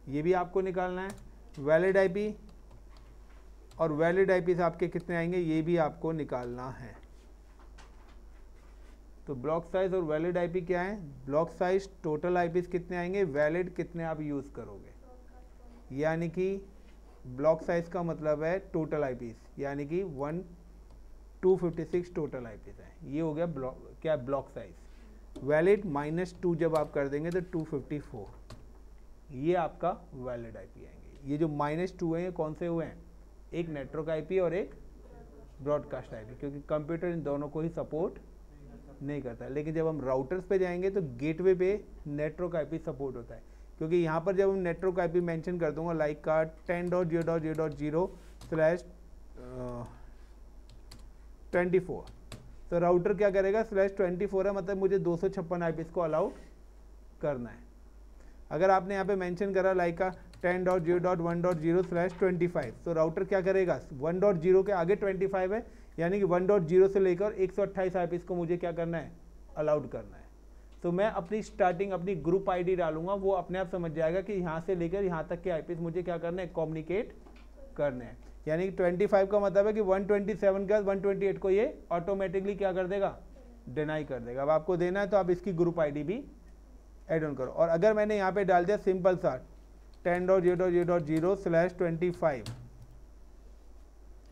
ये भी आपको निकालना है। वैलिड आईपी और वैलिड आईपीस आपके कितने आएंगे ये भी आपको निकालना है। तो ब्लॉक साइज और वैलिड आईपी क्या है? ब्लॉक साइज टोटल आईपीस कितने आएंगे, वैलिड कितने आप यूज़ करोगे, यानी कि ब्लॉक साइज का मतलब है टोटल आईपीस, यानी कि 256 टोटल आईपीस है। ये हो गया ब्लॉक, क्या ब्लॉक साइज। वैलिड -2 जब आप कर देंगे तो 254। ये आपका वैलिड आईपी आएंगे। ये जो -2 है ये कौन से हुए हैं, एक नेटवर्क आईपी और एक ब्रॉडकास्ट आईपी, क्योंकि कंप्यूटर इन दोनों को ही सपोर्ट नहीं करता है। लेकिन जब हम राउटर्स पे जाएंगे तो गेटवे पे नेटवर्क आईपी सपोर्ट होता है, क्योंकि यहाँ पर जब हम नेटवर्क आईपी मेंशन कर दूंगा लाइक का 10.0.0.0/24, तो राउटर क्या करेगा /24 है, मतलब मुझे 256 आईपीस को अलाउड करना है। अगर आपने यहाँ पे मेंशन करा लाइक का 10.0.1.0/25, तो राउटर क्या करेगा 1.0 के आगे 25 है, यानी कि 1.0 से लेकर 128 आईपीस को मुझे क्या करना है, अलाउड करना है। तो मैं अपनी स्टार्टिंग अपनी ग्रुप आईडी डालूंगा, वो अपने आप समझ जाएगा कि यहाँ से लेकर यहाँ तक के आईपीस मुझे क्या करना है, कम्युनिकेट करने हैं। यानी कि 25 का मतलब है कि 127 के बाद 128 को ये ऑटोमेटिकली क्या कर देगा, डिनाई कर देगा। अब आपको देना है तो आप इसकी ग्रुप आईडी भी एड ऑन करो। और अगर मैंने यहाँ पे डाल दिया सिंपल सा 10.0.0.0/25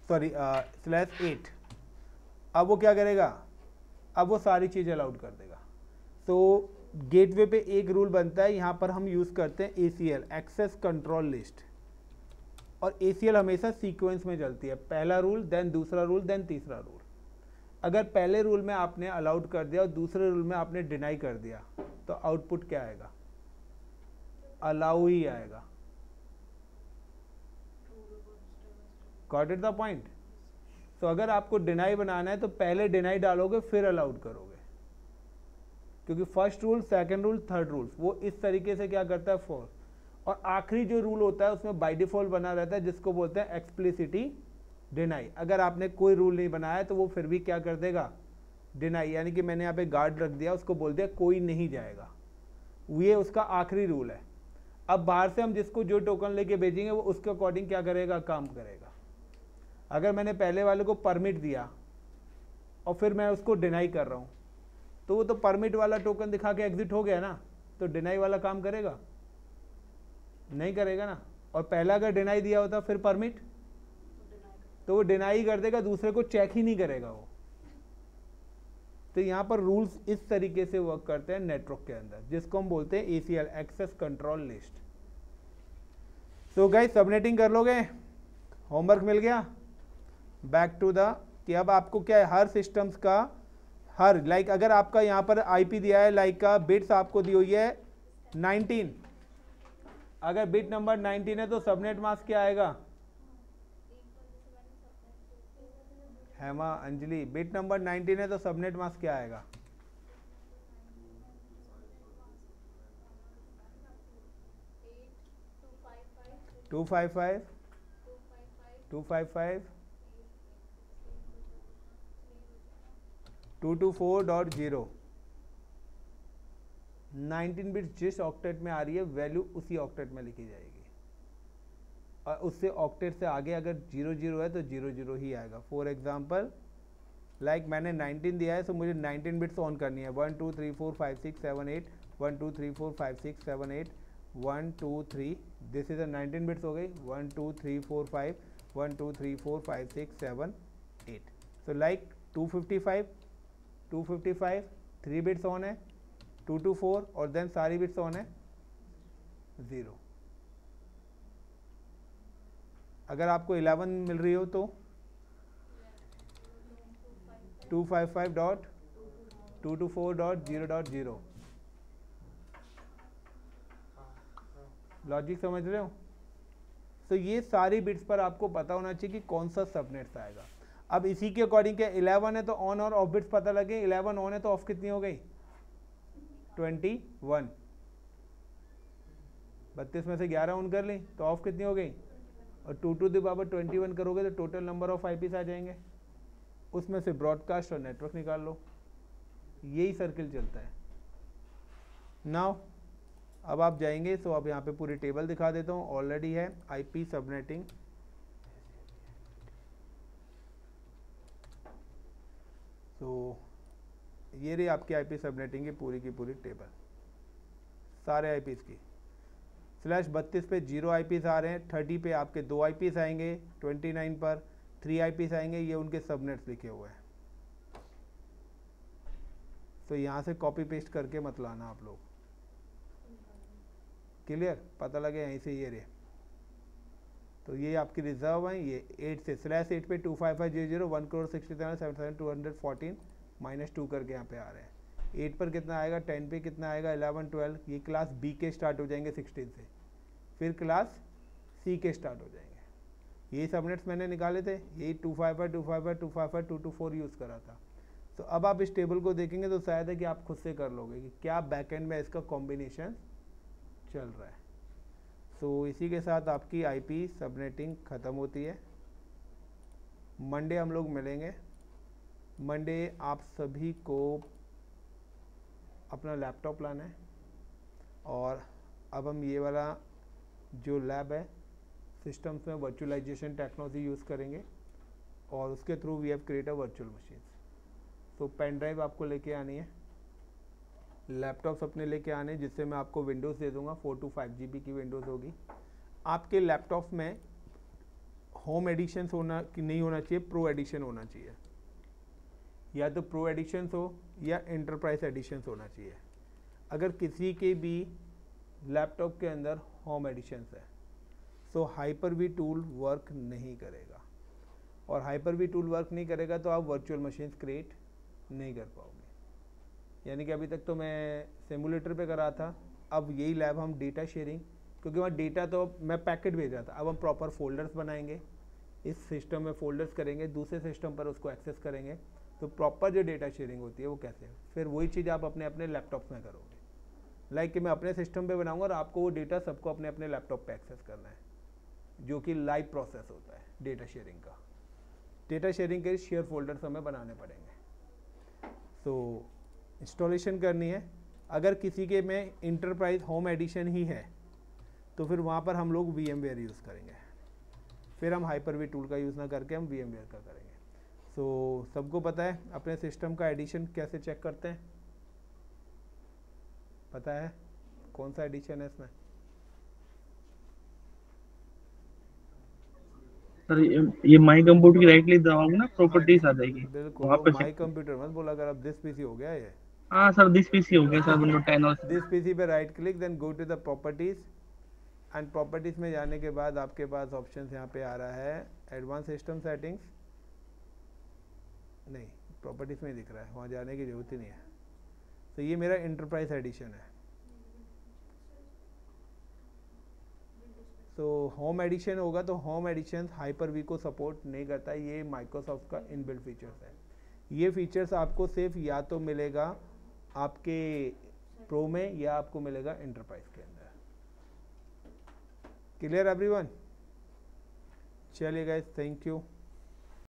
सॉरी /8, अब वो क्या करेगा, अब वो सारी चीज़ अलाउड कर देगा। तो गेटवे पे एक रूल बनता है, यहाँ पर हम यूज़ करते हैं ACL, एक्सेस कंट्रोल लिस्ट, और ACL हमेशा सीक्वेंस में चलती है, पहला रूल देन दूसरा रूल देन तीसरा रूल। अगर पहले रूल में आपने अलाउड कर दिया और दूसरे रूल में आपने डिनाई कर दिया तो आउटपुट क्या आएगा, अलाउ ही आएगा। Got it the point. तो अगर आपको डिनाई बनाना है तो पहले डिनाई डालोगे फिर अलाउड करोगे, क्योंकि first rule second rule third rule वो इस तरीके से क्या करता है फॉर, और आखिरी जो रूल होता है उसमें बाय डिफॉल्ट बना रहता है जिसको बोलते हैं एक्सप्लिसिटी डिनाई। अगर आपने कोई रूल नहीं बनाया तो वो फिर भी क्या कर देगा, डिनाई। यानी कि मैंने यहाँ पे गार्ड रख दिया, उसको बोल दिया कोई नहीं जाएगा, ये उसका आखिरी रूल है। अब बाहर से हम जिसको जो टोकन लेके भेजेंगे वो उसके अकॉर्डिंग क्या करेगा, काम करेगा। अगर मैंने पहले वाले को परमिट दिया और फिर मैं उसको डिनाई कर रहा हूँ तो वो तो परमिट वाला टोकन दिखा के एग्जिट हो गया ना, तो डिनाई वाला काम करेगा नहीं करेगा ना। और पहला अगर डिनाई दिया होता फिर परमिट, तो वो डिनाई कर देगा, दूसरे को चेक ही नहीं करेगा वो। तो यहाँ पर रूल्स इस तरीके से वर्क करते हैं नेटवर्क के अंदर, जिसको हम बोलते हैं ACL, एक्सेस कंट्रोल लिस्ट। तो गाइस सबनेटिंग कर लोगे, होमवर्क मिल गया। बैक टू द कि अब आपको क्या है, हर सिस्टम्स का हर लाइक अगर आपका यहाँ पर IP दिया है लाइक का बिट्स आपको दी हुई है 19, अगर बिट नंबर 19 है तो सबनेट मास्क क्या आएगा, हेमा अंजलि बिट नंबर 19 है तो सबनेट मास्क क्या आएगा, टू फाइव फाइव 224.0। 19 बिट जिस ऑक्टेट में आ रही है वैल्यू उसी ऑक्टेट में लिखी जाएगी, और उससे ऑक्टेट से आगे अगर 00 है तो 00 ही आएगा। फॉर एग्जांपल लाइक मैंने 19 दिया है तो मुझे 19 बिट्स ऑन करनी है, 1 2 3 4 5 6 7 8 1 2 3 4 5 6 7 8 1 2 3, दिस इज अ 19 बिट्स हो गई, 1 2 3 4 5 1 2 3 4 5 6 7 8। सो लाइक 255 3 बिट्स ऑन है, 224 और देन सारी बिट्स ऑन है 0। अगर आपको 11 मिल रही हो तो 255.224.0.0। लॉजिक समझ रहे हो। तो ये सारी बिट्स पर आपको पता होना चाहिए कि कौन सा सबनेट्स आएगा। अब इसी के अकॉर्डिंग क्या 11 है तो ऑन और ऑफ बिट्स पता लगे, 11 ऑन है तो ऑफ कितनी हो गई 21, 32 में से 11 ऑन कर ली तो ऑफ कितनी हो गई, और 2 to the power 21 करोगे तो टोटल नंबर ऑफ आईपीस आ जाएंगे, उसमें से ब्रॉडकास्ट और नेटवर्क निकाल लो, यही सर्किल चलता है। नाउ अब आप जाएंगे तो अब यहाँ पे पूरी टेबल दिखा देता हूँ, ऑलरेडी है आईपी सबनेटिंग। तो ये रही आपकी आईपी सबनेटिंग की पूरी टेबल, सारे आईपीस की। /32 पे 0 आईपीस आ रहे हैं, 30 पे आपके 2 आईपीस आएंगे, 29 पर 3 आईपीस आएंगे, ये उनके सबनेट्स लिखे हुए हैं। तो यहाँ से कॉपी पेस्ट करके मत लाना आप लोग, क्लियर, पता लगे यहीं से ये रहे। तो ये आपकी रिजर्व है, ये 8 से /8 पे 25500 1,60,77,214 -2 करके यहाँ पे आ रहे हैं। 8 पर कितना आएगा, 10 पे कितना आएगा, 11 12, ये क्लास बी के स्टार्ट हो जाएंगे 16 से, फिर क्लास सी के स्टार्ट हो जाएंगे। ये सबनेट्स मैंने निकाले थे, यही 255 255 255 224 यूज़ करा था। तो अब आप इस टेबल को देखेंगे तो शायद है कि आप खुद से कर लोगे कि क्या बैकएंड में इसका कॉम्बिनेशन चल रहा है। सो इसी के साथ आपकी आईपी सबनेटिंग ख़त्म होती है। मंडे हम लोग मिलेंगे। मंडे आप सभी को अपना लैपटॉप लाना है और अब हम ये वाला जो लैब है सिस्टम्स में वर्चुअलाइजेशन टेक्नोलॉजी यूज़ करेंगे और उसके through we have create a virtual machine. तो पेन ड्राइव आपको लेके आनी है, लैपटॉप्स अपने लेके आने हैं, जिससे मैं आपको विंडोज़ दे दूंगा। 4 to 5 GB की विंडोज़ होगी। आपके लैपटॉप में होम एडिशंस होना कि नहीं होना चाहिए, प्रो एडिशन होना चाहिए। या तो प्रो एडिशंस हो या एंटरप्राइज एडिशंस होना चाहिए। अगर किसी के भी लैपटॉप के अंदर होम एडिशंस है तो हाइपर-वी टूल वर्क नहीं करेगा, और हाइपर-वी टूल वर्क नहीं करेगा तो आप वर्चुअल मशीन्स क्रिएट नहीं कर पाओगे। यानी कि अभी तक तो मैं सिमुलेटर पे करा था, अब यही लैब हम डेटा शेयरिंग, क्योंकि वहाँ डेटा तो मैं पैकेट भेज रहा था, अब हम प्रॉपर फोल्डर्स बनाएंगे, इस सिस्टम में फोल्डर्स करेंगे, दूसरे सिस्टम पर उसको एक्सेस करेंगे। तो प्रॉपर जो डेटा शेयरिंग होती है वो कैसे, फिर वही चीज़ आप अपने अपने लैपटॉप में करोगे। लाइक कि मैं अपने सिस्टम पे बनाऊंगा और आपको वो डेटा सबको अपने अपने लैपटॉप पे एक्सेस करना है, जो कि लाइव प्रोसेस होता है डेटा शेयरिंग का। डेटा शेयरिंग के शेयर फोल्डर्स हमें बनाने पड़ेंगे। तो इंस्टॉलेशन करनी है। अगर किसी के में इंटरप्राइज होम एडिशन ही है तो फिर वहाँ पर हम लोग VMware यूज़ करेंगे, फिर हम हाइपर-वी टूल का यूज़ ना करके हम VMware का करेंगे। सो सबको पता है अपने सिस्टम का एडिशन कैसे चेक करते हैं, पता है कौन सा एडिशन है इसमें? सर ये माई कंप्यूटर की राइट क्लिक दबाऊंगा ना, प्रॉपर्टीज आ जाएगी बिल्कुल, वहाँ वो पे माई check। कंप्यूटर मत बोला कर, अब दिस पीसी हो गया ये। हाँ सर, दिस पीसी हो गया सर, विंडो 10 और दिस पीसी पे right click, then go to the properties, and properties में जाने के बाद आपके पास ऑप्शन यहाँ पे आ रहा है एडवांस सिस्टम सेटिंग्स, नहीं प्रॉपर्टीज में दिख रहा है, वहाँ जाने की जरूरत ही नहीं है। तो ये मेरा इंटरप्राइज एडिशन है। तो होम एडिशन होगा तो होम एडिशन हाइपर-वी को सपोर्ट नहीं करता, ये माइक्रोसॉफ्ट का इनबिल्ट फीचर्स है। ये फीचर्स आपको सिर्फ या तो मिलेगा आपके प्रो में या आपको मिलेगा एंटरप्राइज के अंदर। Clear everyone? चलिए गाइस, थैंक यू।